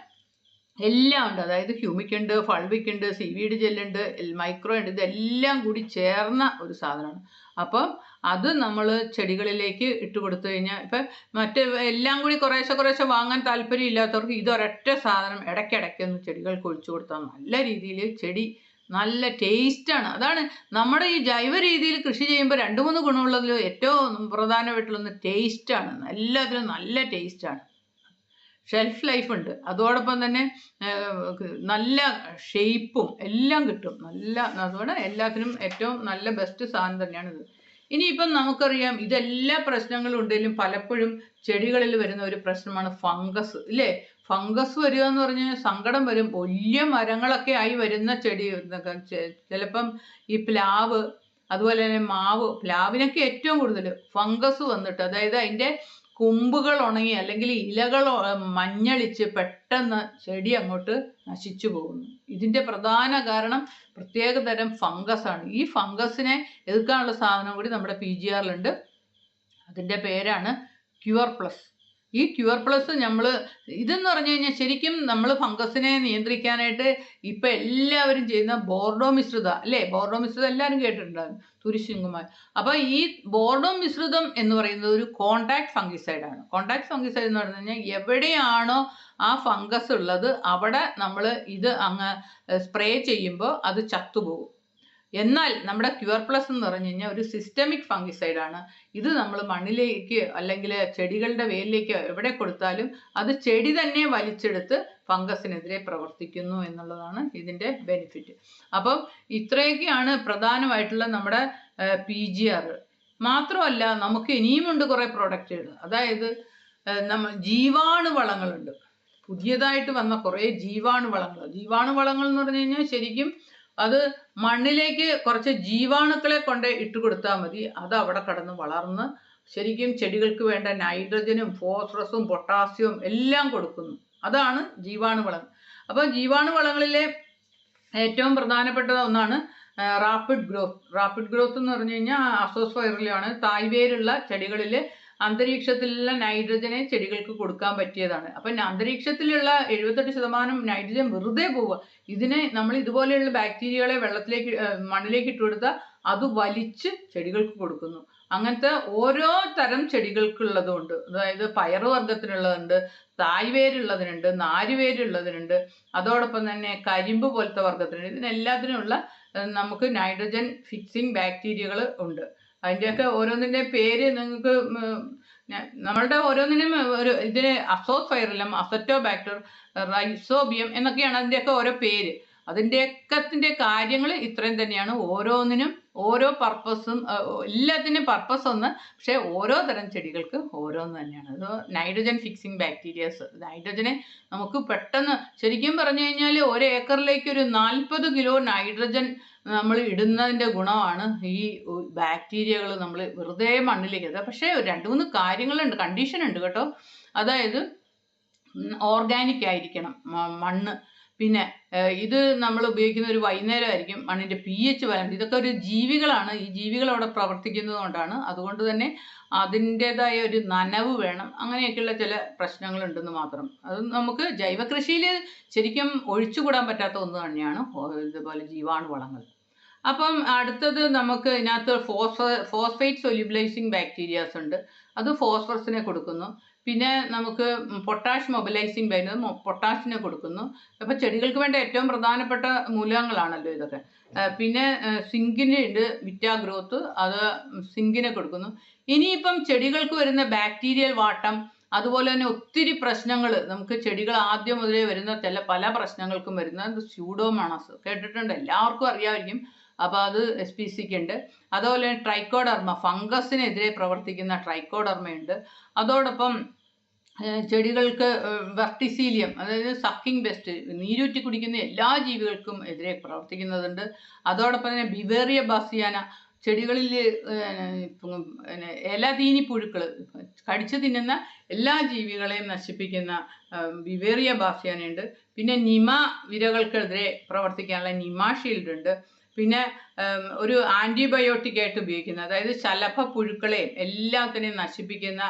എല്ലാം ഉണ്ട്. അതായത് ഹ്യൂമിക് ഉണ്ട്, ഫൾവിക് ഉണ്ട്, സീവീഡ് ജെല്ലുണ്ട്, മൈക്രോ ഉണ്ട്. ഇതെല്ലാം കൂടി ചേർന്ന ഒരു സാധനമാണ്. അപ്പം അത് നമ്മൾ ചെടികളിലേക്ക് ഇട്ട് കൊടുത്തു കഴിഞ്ഞാൽ, ഇപ്പം മറ്റേ എല്ലാം കൂടി കുറേശ്ശെ വാങ്ങാൻ താല്പര്യം ഇല്ലാത്തവർക്ക് ഇതൊരൊറ്റ സാധനം ഇടയ്ക്കിടയ്ക്കൊന്ന് ചെടികൾക്ക് ഒഴിച്ചു കൊടുത്താൽ നല്ല രീതിയിൽ ചെടി നല്ല ടേസ്റ്റാണ്. അതാണ് നമ്മുടെ ഈ ജൈവ രീതിയിൽ കൃഷി ചെയ്യുമ്പോൾ 2-3 ഗുണമുള്ളതിൽ ഏറ്റവും പ്രധാനമായിട്ടുള്ളൊന്ന് ടേസ്റ്റാണ്. എല്ലാത്തിനും നല്ല ടേസ്റ്റാണ്. ഷെൽഫ് ലൈഫ് ഉണ്ട്. അതോടൊപ്പം തന്നെ നല്ല ഷേപ്പും എല്ലാം കിട്ടും. അതുകൊണ്ട് എല്ലാത്തിനും ഏറ്റവും നല്ല ബെസ്റ്റ് സാധനം തന്നെയാണ് ഇത്. ഇനിയിപ്പം നമുക്കറിയാം, ഇതെല്ലാ പ്രശ്നങ്ങളും ഉണ്ടെങ്കിലും പലപ്പോഴും ചെടികളിൽ വരുന്ന ഒരു പ്രശ്നമാണ് ഫംഗസ്, ഇല്ലേ? ഫംഗസ് വരിക എന്ന് പറഞ്ഞാൽ സങ്കടം വരും. വലിയ മരങ്ങളൊക്കെ ആയി വരുന്ന ചെടി, ചിലപ്പം ഈ പ്ലാവ്, അതുപോലെ തന്നെ മാവ്, പ്ലാവിനൊക്കെ ഏറ്റവും കൂടുതൽ ഫംഗസ് വന്നിട്ട്, അതായത് അതിൻ്റെ കൊമ്പുകൾ ഉണങ്ങി അല്ലെങ്കിൽ ഇലകൾ മഞ്ഞളിച്ച് പെട്ടെന്ന് ചെടി അങ്ങോട്ട് നശിച്ചു പോകുന്നു. ഇതിൻ്റെ പ്രധാന കാരണം പ്രത്യേകതരം ഫംഗസാണ്. ഈ ഫംഗസിനെ എതിർക്കാനുള്ള സാധനം കൂടി നമ്മുടെ PGRലുണ്ട്. അതിൻ്റെ പേരാണ് ക്യൂർ പ്ലസ്. ഈ ക്യൂർ പ്ലസ് ഇതെന്ന് പറഞ്ഞു കഴിഞ്ഞാൽ ശരിക്കും നമ്മൾ ഫംഗസിനെ നിയന്ത്രിക്കാനായിട്ട് ഇപ്പം എല്ലാവരും ചെയ്യുന്ന ബോർഡോ മിശ്രിത, അല്ലേ? ബോർഡോ മിശ്രിതം എല്ലാവരും കേട്ടിട്ടുണ്ടാകും, തുരിശുങ്കുമാർ. അപ്പോൾ ഈ ബോർഡോ മിശ്രിതം എന്ന് പറയുന്നത് ഒരു കോണ്ടാക്ട് ഫംഗിസൈഡാണ്. കോണ്ടാക്ട് ഫംഗിസൈഡ് എന്ന് പറഞ്ഞു കഴിഞ്ഞാൽ എവിടെയാണോ ആ ഫംഗസ് ഉള്ളത് അവിടെ നമ്മൾ ഇത് അങ്ങ് സ്പ്രേ ചെയ്യുമ്പോൾ അത് ചത്തുപോകും. എന്നാൽ നമ്മുടെ ക്യൂർ പ്ലസ് എന്ന് പറഞ്ഞു കഴിഞ്ഞാൽ ഒരു സിസ്റ്റമിക് ഫംഗിസൈഡാണ്. ഇത് നമ്മൾ മണ്ണിലേക്ക് അല്ലെങ്കിൽ ചെടികളുടെ വേരിലേക്ക് എവിടെ കൊടുത്താലും അത് ചെടി തന്നെ വലിച്ചെടുത്ത് ഫംഗസിനെതിരെ പ്രവർത്തിക്കുന്നു എന്നുള്ളതാണ് ഇതിൻ്റെ ബെനിഫിറ്റ്. അപ്പം ഇത്രയൊക്കെയാണ് പ്രധാനമായിട്ടുള്ള നമ്മുടെ PGR. മാത്രമല്ല നമുക്ക് ഇനിയുമുണ്ട് കുറേ പ്രോഡക്റ്റുകൾ. അതായത് ജീവാണുവളങ്ങളുണ്ട്. പുതിയതായിട്ട് വന്ന കുറേ ജീവാണുവളങ്ങൾ എന്ന് പറഞ്ഞു കഴിഞ്ഞാൽ ശരിക്കും അത് മണ്ണിലേക്ക് കുറച്ച് ജീവാണുക്കളെ കൊണ്ട് ഇട്ട് കൊടുത്താൽ മതി. അത് അവിടെ കടന്ന് വളർന്ന് ശരിക്കും ചെടികൾക്ക് വേണ്ട നൈട്രജനും ഫോസ്ഫറസും പൊട്ടാസ്യവും എല്ലാം കൊടുക്കുന്നു. അതാണ് ജീവാണുവളം. അപ്പോൾ ജീവാണുവളങ്ങളിലെ ഏറ്റവും പ്രധാനപ്പെട്ട ഒന്നാണ് റാപ്പിഡ് ഗ്രോത്ത് എന്ന് പറഞ്ഞു കഴിഞ്ഞാൽ അസോസ്പൈറലാണ്. തായ്വേരുള്ള ചെടികളിൽ അന്തരീക്ഷത്തിലുള്ള നൈട്രജനെ ചെടികൾക്ക് കൊടുക്കാൻ പറ്റിയതാണ്. അപ്പം അന്തരീക്ഷത്തിലുള്ള 78% നൈട്രജൻ വെറുതെ പോവുക. ഇതിനെ നമ്മൾ ഇതുപോലെയുള്ള ബാക്ടീരിയകളെ മണ്ണിലേക്ക് ഇട്ട് കൊടുത്താൽ അത് വലിച്ച് ചെടികൾക്ക് കൊടുക്കുന്നു. അങ്ങനത്തെ ഓരോ തരം ചെടികൾക്കുള്ളതുണ്ട്. അതായത് പയറുവർഗത്തിനുള്ളതുണ്ട്, തായ്വേരുള്ളതിനുണ്ട്, നാരുവേരുള്ളതിനുണ്ട്, അതോടൊപ്പം തന്നെ കരിമ്പ് പോലത്തെ വർഗത്തിനുണ്ട്. ഇതിനെല്ലാത്തിനുമുള്ള നമുക്ക് നൈട്രജൻ ഫിക്സിങ് ബാക്ടീരിയകൾ ഉണ്ട്. അതിൻ്റെയൊക്കെ ഓരോന്നിൻ്റെ പേര് നിങ്ങൾക്ക് നമ്മളുടെ ഓരോന്നിനും ഇതിന് അസോസ്പൈറലം, അസറ്റോബാക്ടർ, റൈസോബിയം എന്നൊക്കെയാണ് അതിൻ്റെയൊക്കെ ഓരോ പേര്. അതിൻ്റെയൊക്കത്തിൻ്റെ കാര്യങ്ങൾ ഇത്രയും തന്നെയാണ്. ഓരോന്നിനും ഓരോ പർപ്പസും, എല്ലാത്തിനും പർപ്പസ് ഒന്ന്, പക്ഷേ ഓരോ തരം ചെടികൾക്ക് ഓരോന്ന് തന്നെയാണ്. അത് നൈട്രജൻ ഫിക്സിങ് ബാക്ടീരിയാസ്. നൈട്രജനെ നമുക്ക് പെട്ടെന്ന് ശരിക്കും പറഞ്ഞു കഴിഞ്ഞാൽ 1 ഏക്കറിലേക്ക് ഒരു 40 കിലോ നൈട്രജൻ നമ്മൾ ഇടുന്നതിൻ്റെ ഗുണമാണ് ഈ ബാക്ടീരിയകൾ നമ്മൾ വെറുതെ മണ്ണിലേക്ക് ഇടുക. പക്ഷേ 2-3 കാര്യങ്ങളുണ്ട്, കണ്ടീഷൻ ഉണ്ട് കേട്ടോ. അതായത് ഓർഗാനിക് ആയിരിക്കണം മണ്ണ്. പിന്നെ ഇത് നമ്മൾ ഉപയോഗിക്കുന്ന ഒരു വൈകുന്നേരമായിരിക്കും. മണ്ണിൻ്റെ pH ബാലൻസ്, ഇതൊക്കെ ഒരു ജീവികളാണ്. ഈ ജീവികൾ അവിടെ പ്രവർത്തിക്കുന്നത് കൊണ്ടാണ്. അതുകൊണ്ട് തന്നെ അതിൻ്റെതായ ഒരു നനവ് വേണം. അങ്ങനെയൊക്കെയുള്ള ചില പ്രശ്നങ്ങളുണ്ടെന്ന് മാത്രം. അത് നമുക്ക് ജൈവ കൃഷിയിൽ ശരിക്കും ഒഴിച്ചുകൂടാൻ പറ്റാത്ത ഒന്ന് തന്നെയാണ് ഇതുപോലെ ജീവാണുവളങ്ങൾ. അപ്പം അടുത്തത് നമുക്ക് ഇതിനകത്ത് ഫോസ്ഫേറ്റ് സൊല്യൂബിലൈസിങ് ബാക്ടീരിയാസ് ഉണ്ട്. അത് ഫോസ്ഫറസിനെ കൊടുക്കുന്നു. പിന്നെ നമുക്ക് പൊട്ടാഷ് മൊബിലൈസിങ് വരുന്നത് പൊട്ടാഷിനെ കൊടുക്കുന്നു. അപ്പോൾ ചെടികൾക്ക് വേണ്ട ഏറ്റവും പ്രധാനപ്പെട്ട മൂലകങ്ങളാണല്ലോ ഇതൊക്കെ. പിന്നെ സിങ്കിന് ഉണ്ട്, വിറ്റാ ഗ്രോത്ത്, അത് സിങ്കിനെ കൊടുക്കുന്നു. ഇനിയിപ്പം ചെടികൾക്ക് വരുന്ന ബാക്ടീരിയൽ വാട്ടം, അതുപോലെ തന്നെ ഒത്തിരി പ്രശ്നങ്ങൾ നമുക്ക് ചെടികൾ ആദ്യം മുതലേ വരുന്ന പല പ്രശ്നങ്ങൾക്കും വരുന്ന സ്യൂഡോമോണാസ് കേട്ടിട്ടുണ്ട്, എല്ലാവർക്കും അറിയാമായിരിക്കും. അപ്പോൾ അത് SPCക്ക് ഉണ്ട്. അതുപോലെ ട്രൈക്കോഡർമ, ഫംഗസിനെതിരെ പ്രവർത്തിക്കുന്ന ട്രൈക്കോഡർമയുണ്ട്. അതോടൊപ്പം ചെടികൾക്ക് വെർട്ടിസീലിയം, അതായത് സക്കിംഗ് പെസ്റ്റ്, നീരൂറ്റി കുടിക്കുന്ന എല്ലാ ജീവികൾക്കും എതിരെ പ്രവർത്തിക്കുന്നതുണ്ട്. അതോടൊപ്പം തന്നെ ബിവേറിയ ബാസിയാന, ചെടികളിൽ ഇലതീനി പുഴുക്കൾ കടിച്ചു തിന്നുന്ന എല്ലാ ജീവികളെയും നശിപ്പിക്കുന്ന ബിവേറിയ ബാസിയാനയുണ്ട്. പിന്നെ നിമ വിരകൾക്കെതിരെ പ്രവർത്തിക്കാനുള്ള നിമ ഷീൽഡ് ഉണ്ട്. പിന്നെ ഒരു ആൻറ്റിബയോട്ടിക് ആയിട്ട് ഉപയോഗിക്കുന്ന, അതായത് ശലഭ പുഴുക്കളെയും എല്ലാത്തിനെയും നശിപ്പിക്കുന്ന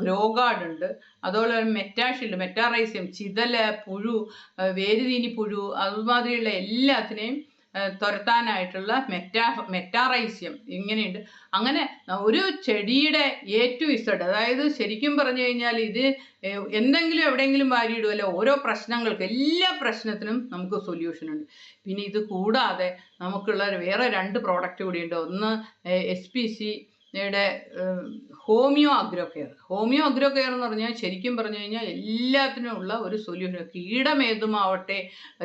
ഗ്രോഗാർഡ് ഉണ്ട്. അതുപോലെ മെറ്റാഷീൽഡ്, മെറ്റാറൈസിയം, ചിതല്, പുഴു, വേരുതീനി പുഴു, അതുമാതിരിയുള്ള എല്ലാത്തിനെയും തുരത്താനായിട്ടുള്ള മെറ്റാറൈസിയം ഇങ്ങനെയുണ്ട്. അങ്ങനെ ഒരു ചെടിയുടെ A to Z, അതായത് ശരിക്കും പറഞ്ഞു കഴിഞ്ഞാൽ ഇത് എന്തെങ്കിലും എവിടെയെങ്കിലും വാരിയിടുമല്ലോ, ഓരോ പ്രശ്നങ്ങൾക്ക്, എല്ലാ പ്രശ്നത്തിനും നമുക്ക് സൊല്യൂഷൻ ഉണ്ട്. പിന്നെ ഇത് കൂടാതെ നമുക്കുള്ള വേറെ 2 പ്രോഡക്റ്റ് കൂടിയുണ്ട്. ഒന്ന് SPCയുടെ homeo agro care. Homeo agro care എന്ന് പറഞ്ഞാൽ ശരിക്കും പറഞ്ഞു കഴിഞ്ഞാൽ എല്ലാത്തിനും ഉള്ള ഒരു സൊല്യൂഷൻ. കീടമേതുമാവട്ടെ,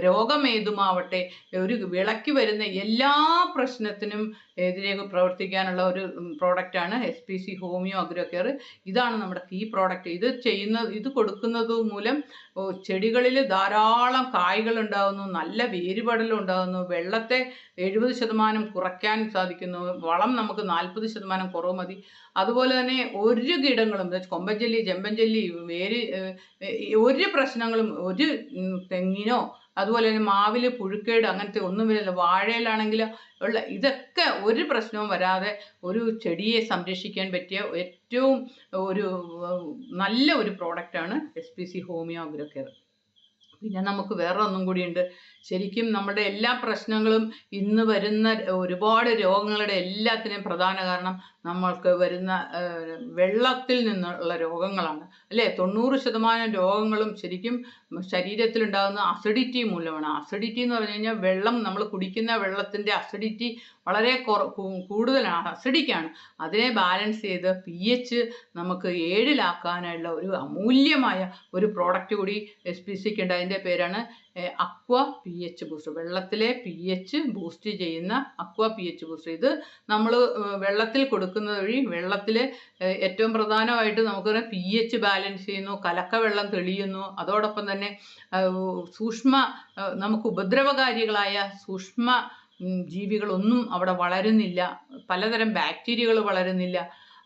രോഗമേതുമാവട്ടെ, ഒരു വിളയ്ക്ക് വരുന്ന എല്ലാ പ്രശ്നത്തിനും എതിരെ പ്രവർത്തിക്കാനുള്ള ഒരു പ്രോഡക്റ്റാണ് SPC ഹോമിയോ അഗ്രോ കെയർ. ഇതാണ് നമ്മുടെ കീ പ്രോഡക്റ്റ്. ഇത് കൊടുക്കുന്നത് മൂലം ചെടികളിൽ ധാരാളം കായ്കൾ ഉണ്ടാകുന്നു, നല്ല വേരുപടലം ഉണ്ടാകുന്നു, വെള്ളത്തെ 70% കുറയ്ക്കാൻ സാധിക്കുന്നു, വളം നമുക്ക് 40% കുറവ് മതി. അതുപോലെ തന്നെ ഒരു കീടങ്ങളും, കൊമ്പൻചെല്ലി, ചെമ്പൻചെല്ലി, ഒരു പ്രശ്നങ്ങളും ഒരു തെങ്ങിനോ അതുപോലെ തന്നെ മാവിൽ പുഴുക്കേട് അങ്ങനത്തെ ഒന്നും വരില്ല. വാഴയിലാണെങ്കിൽ ഉള്ള ഇതൊക്കെ ഒരു പ്രശ്നവും വരാതെ ഒരു ചെടിയെ സംരക്ഷിക്കാൻ പറ്റിയ ഏറ്റവും നല്ല ഒരു പ്രോഡക്റ്റാണ് SPC ഹോമിയോ അഗ്രോ കെയർ. പിന്നെ നമുക്ക് വേറെ ഒന്നും കൂടിയുണ്ട്. ശരിക്കും നമ്മുടെ എല്ലാ പ്രശ്നങ്ങളും ഇന്ന് വരുന്ന ഒരുപാട് രോഗങ്ങളുടെ എല്ലാത്തിനും പ്രധാന കാരണം നമ്മൾക്ക് വരുന്ന വെള്ളത്തിൽ നിന്നുള്ള രോഗങ്ങളാണ്, അല്ലേ? 90% രോഗങ്ങളും ശരിക്കും ശരീരത്തിലുണ്ടാകുന്ന അസിഡിറ്റി മൂലമാണ്. അസിഡിറ്റി എന്ന് പറഞ്ഞു കഴിഞ്ഞാൽ വെള്ളം, നമ്മൾ കുടിക്കുന്ന വെള്ളത്തിൻ്റെ അസിഡിറ്റി വളരെ കൂടുതലാണ്, അസിഡിക്കാണ്. അതിനെ ബാലൻസ് ചെയ്ത് pH നമുക്ക് 7-ലാക്കാനുള്ള ഒരു അമൂല്യമായ ഒരു പ്രോഡക്റ്റ് കൂടി SPCക്ക് ഉണ്ട്. അതിൻ്റെ പേരാണ് അക്വ pH ബൂസ്റ്റർ. വെള്ളത്തിലെ pH ബൂസ്റ്റ് ചെയ്യുന്ന അക്വ pH ബൂസ്റ്റർ. ഇത് നമ്മൾ വെള്ളത്തിൽ കൊടുക്കുന്നത് വഴി വെള്ളത്തിൽ ഏറ്റവും പ്രധാനമായിട്ട് നമുക്ക് pH ബാലൻസ് ചെയ്യുന്നു, കലക്ക വെള്ളം തെളിയുന്നു. അതോടൊപ്പം തന്നെ നമുക്ക് ഉപദ്രവകാരികളായ സൂക്ഷ്മ ജീവികളൊന്നും അവിടെ വളരുന്നില്ല, പലതരം ബാക്ടീരിയകൾ വളരുന്നില്ല.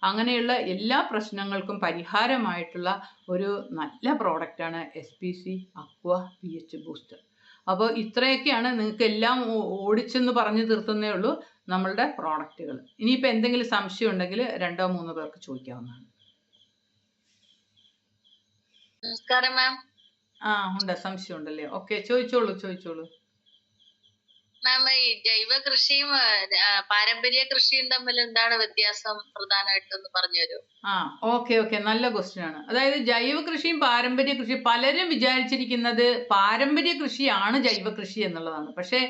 അങ്ങനെയുള്ള എല്ലാ പ്രശ്നങ്ങൾക്കും പരിഹാരമായിട്ടുള്ള ഒരു നല്ല പ്രോഡക്റ്റാണ് SPC അക്വ pH ബൂസ്റ്റർ. അപ്പോൾ ഇത്രയൊക്കെയാണ്, നിങ്ങൾക്ക് എല്ലാം ഓടിച്ചെന്ന് പറഞ്ഞു തീർത്തുന്നേ ഉള്ളൂ നമ്മളുടെ പ്രോഡക്റ്റുകൾ. ഇനിയിപ്പോൾ എന്തെങ്കിലും സംശയം ഉണ്ടെങ്കിൽ 2-3 പേർക്ക് ചോദിക്കാവുന്നതാണ്. നമസ്കാരം മാം. ഉണ്ട്, സംശയം ഉണ്ടല്ലേ? ഓക്കെ, ചോദിച്ചോളൂ. മാം, ഈ ജൈവ കൃഷിയും പാരമ്പര്യ കൃഷിയും തമ്മിൽ എന്താണ് വ്യത്യാസം പ്രധാനമായിട്ടൊന്ന് പറഞ്ഞു തരൂ? ഓക്കെ, നല്ല ക്വസ്റ്റ്യൻ ആണ്. അതായത് ജൈവ കൃഷിയും പാരമ്പര്യ കൃഷി, പലരും വിചാരിച്ചിരിക്കുന്നത് പാരമ്പര്യ കൃഷിയാണ് ജൈവ കൃഷി എന്നുള്ളതാണ്. പക്ഷേ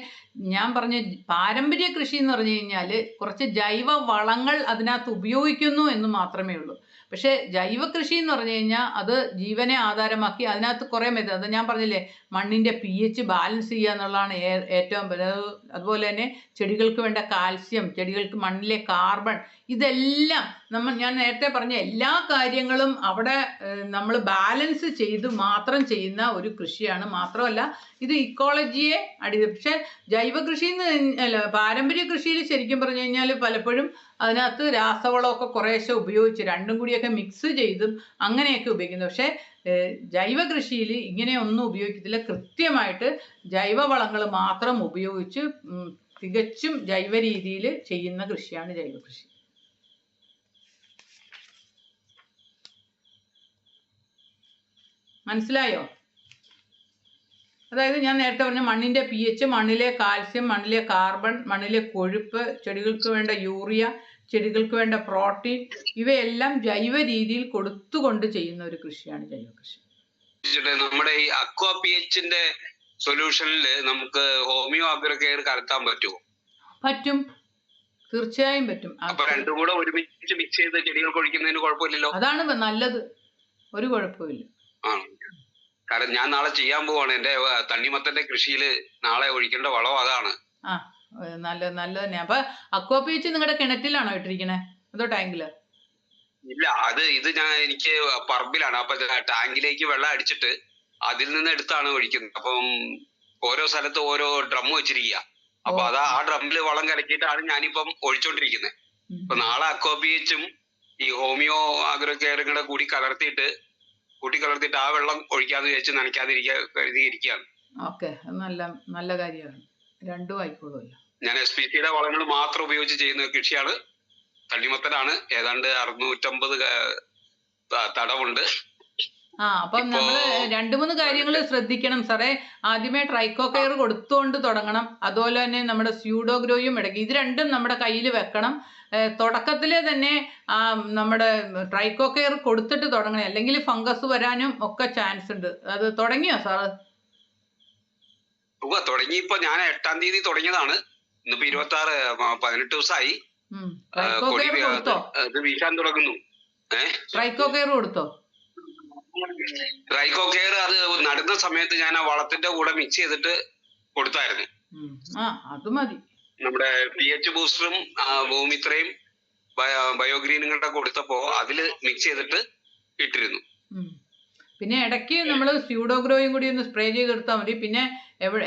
ഞാൻ പറഞ്ഞ പാരമ്പര്യ കൃഷി എന്ന് പറഞ്ഞു കഴിഞ്ഞാൽ കുറച്ച് ജൈവ വളങ്ങൾ അതിനകത്ത് ഉപയോഗിക്കുന്നു എന്ന് മാത്രമേ ഉള്ളൂ. പക്ഷേ ജൈവ കൃഷി എന്ന് പറഞ്ഞു കഴിഞ്ഞാൽ അത് ജീവനെ ആധാരമാക്കി അതിനകത്ത് കുറേ അത് ഞാൻ പറഞ്ഞില്ലേ, മണ്ണിൻ്റെ pH ബാലൻസ് ചെയ്യുക എന്നുള്ളതാണ് ഏറ്റവും വലുത്. അതുപോലെ തന്നെ ചെടികൾക്ക് വേണ്ട കാൽസ്യം, ചെടികൾക്ക് മണ്ണിലെ കാർബൺ, ഇതെല്ലാം ഞാൻ നേരത്തെ പറഞ്ഞ എല്ലാ കാര്യങ്ങളും അവിടെ നമ്മൾ ബാലൻസ് ചെയ്ത് മാത്രം ചെയ്യുന്ന ഒരു കൃഷിയാണ്. മാത്രമല്ല ഇത് ഇക്കോളജിയെ പക്ഷേ ജൈവ കൃഷി പാരമ്പര്യ കൃഷിയിൽ ശരിക്കും പറഞ്ഞു കഴിഞ്ഞാൽ പലപ്പോഴും അതിനകത്ത് രാസവളമൊക്കെ കുറേശ്ശെ ഉപയോഗിച്ച് രണ്ടും കൂടിയൊക്കെ മിക്സ് ചെയ്തും അങ്ങനെയൊക്കെ ഉപയോഗിക്കുന്നത്. പക്ഷേ ജൈവ കൃഷിയിൽ ഇങ്ങനെ ഒന്നും ഉപയോഗിക്കത്തില്ല. കൃത്യമായിട്ട് ജൈവവളങ്ങൾ മാത്രം ഉപയോഗിച്ച് തികച്ചും ജൈവ രീതിയിൽ ചെയ്യുന്ന കൃഷിയാണ് ജൈവ കൃഷി. മനസ്സിലായോ? അതായത് ഞാൻ നേരത്തെ പറഞ്ഞ മണ്ണിന്റെ pH, മണ്ണിലെ കാൽസ്യം, മണ്ണിലെ കാർബൺ, മണ്ണിലെ കൊഴുപ്പ്, ചെടികൾക്ക് വേണ്ട യൂറിയ, ചെടികൾക്ക് വേണ്ട പ്രോട്ടീൻ, ഇവയെല്ലാം ജൈവ രീതിയിൽ കൊടുത്തുകൊണ്ട് ചെയ്യുന്ന ഒരു കൃഷിയാണ് ജൈവ കൃഷി. നമ്മുടെ ഈ അക്വാ പിഎച്ചിന്റെ സൊല്യൂഷനിൽ നമുക്ക് ഹോമിയോ അഗ്രകെയർ കലർത്താൻ പറ്റുമോ? പറ്റും, തീർച്ചയായും പറ്റും. അപ്പൊ രണ്ടും കൂടെ ഒരുമിച്ച് മിക്സ് ചെയ്ത് ചെടികൾക്ക് ഒഴിക്കുന്നതിന് കുഴപ്പമില്ലല്ലോ? അതാണ് നല്ലത്, ഒരു കുഴപ്പമില്ല. കാരണം ഞാൻ നാളെ ചെയ്യാൻ പോവാണ്. എന്റെ തണ്ണിമത്തന്റെ കൃഷിയിൽ നാളെ ഒഴിക്കേണ്ട വളം അതാണ്. ആ, നല്ലത് തന്നെ. അപ്പൊ അക്വാ പിഎച്ച് നിങ്ങളുടെ കിണറ്റിലാണോ ഇട്ടിരിക്കണേ അതോ ടാങ്കില്? ഇല്ല, ഇത് എനിക്ക് പറമ്പിലാണ്. അപ്പൊ ടാങ്കിലേക്ക് വെള്ളം അടിച്ചിട്ട് അതിൽ നിന്ന് എടുത്താണ് ഒഴിക്കുന്നത്. അപ്പം ഓരോ സ്ഥലത്ത് ഓരോ ഡ്രം വെച്ചിരിക്കുക. അപ്പൊ ആ ഡ്രമ്മില് വളം കലക്കിയിട്ടാണ് ഞാനിപ്പം ഒഴിച്ചോണ്ടിരിക്കുന്നത്. അപ്പൊ നാളെ അക്വാ പിഎച്ചും ഈ ഹോമിയോ അഗ്രകെയറും കൂടെ കൂട്ടി കലർത്തിയിട്ട് ആ വെള്ളം ഒഴിക്കാതെ വെച്ച് നനയ്ക്കാതിരിക്കുകയാണ്. ഓക്കെ, നല്ല കാര്യമാണ്. രണ്ടും ആയിക്കോളൂല്ലോ. ഞാൻ SPCയുടെ വളങ്ങൾ മാത്രം ഉപയോഗിച്ച് ചെയ്യുന്ന കൃഷിയാണ്. തണ്ണിമത്തനാണ്. ഏതാണ്ട് 650 തടവുണ്ട്. അപ്പം നമ്മള് 2-3 കാര്യങ്ങൾ ശ്രദ്ധിക്കണം സാറേ. ആദ്യമേ ട്രൈക്കോകെയർ കൊടുത്തുകൊണ്ട് തുടങ്ങണം. അതുപോലെ തന്നെ നമ്മുടെ സ്യൂഡോഗ്രോയും ഇടയ്ക്ക്, ഇത് രണ്ടും നമ്മുടെ കയ്യിൽ വെക്കണം. തുടക്കത്തിലെ തന്നെ നമ്മുടെ ട്രൈക്കോകെയർ കൊടുത്തിട്ട് തുടങ്ങണം, അല്ലെങ്കിൽ ഫംഗസ് വരാനും ഒക്കെ ചാൻസ് ഉണ്ട്. അത് തുടങ്ങിയോ സാറ്? തുടങ്ങിയപ്പോ ഞാൻ 8-ാം തീയതി തുടങ്ങിയതാണ്. ഇന്നിപ്പോ 26, 18 ദിവസമായി. ട്രൈക്കോകെയർ കൊടുത്തോ? വീശാൻ തുടങ്ങുന്നു. ട്രൈക്കോകെയർ കൊടുത്തോ? ട്രൈക്കോകെയർ അത് നടുന്ന സമയത്ത് ഞാൻ ആ വളത്തിന്റെ കൂടെ മിക്സ് ചെയ്തിട്ട് കൊടുത്തായിരുന്നു. അത് മതി. നമ്മുടെ pH ബൂസ്റ്ററും ഭൂമിത്രയും ബയോഗ്രീനും കൂടെ കൊടുത്തപ്പോ അതില് മിക്സ് ചെയ്തിട്ട് ഇട്ടിരുന്നു. പിന്നെ ഇടയ്ക്ക് നമ്മൾ സ്യൂഡോഗ്രോയും കൂടി ഒന്ന് സ്പ്രേ ചെയ്തെടുത്താൽ മതി. പിന്നെ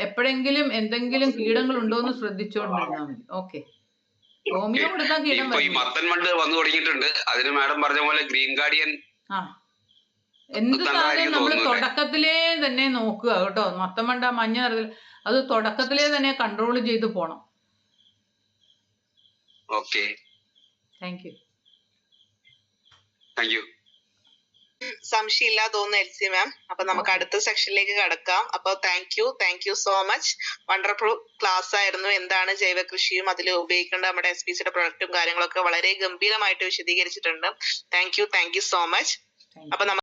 എപ്പോഴെങ്കിലും എന്തെങ്കിലും കീടങ്ങൾ ഉണ്ടോ എന്ന് ശ്രദ്ധിച്ചുകൊണ്ടിരുന്നാൽ മതി. ഓക്കെ, ഹോമിയോ കൊടുത്താൽ കീടം ഈ മത്തൻ വണ്ട് വന്നു തുടങ്ങിയിട്ടുണ്ട്. അതിന് മാഡം പറഞ്ഞ പോലെ ഗ്രീൻ ഗാർഡിയൻ എന്ത് സാധനം നമ്മൾ തുടക്കത്തിലേ തന്നെ നോക്കുക കേട്ടോ. മത്തൻ വണ്ട മഞ്ഞ നിറത്തിൽ അത് തുടക്കത്തിലേ തന്നെ കൺട്രോൾ ചെയ്ത് പോണം. Okay, thank you. സംശയമില്ല തോന്നുന്നു എൽസി മാം. അപ്പൊ നമുക്ക് അടുത്ത സെക്ഷനിലേക്ക് കടക്കാം. അപ്പൊ thank you so much. Wonderful class ആയിരുന്നു. എന്താണ് ജൈവ കൃഷിയും അതിൽ ഉപയോഗിക്കേണ്ട നമ്മുടെ SPCയുടെ പ്രൊഡക്റ്റും കാര്യങ്ങളൊക്കെ വളരെ ഗംഭീരമായിട്ട് വിശദീകരിച്ചിട്ടുണ്ട്. Thank you so much. അപ്പൊ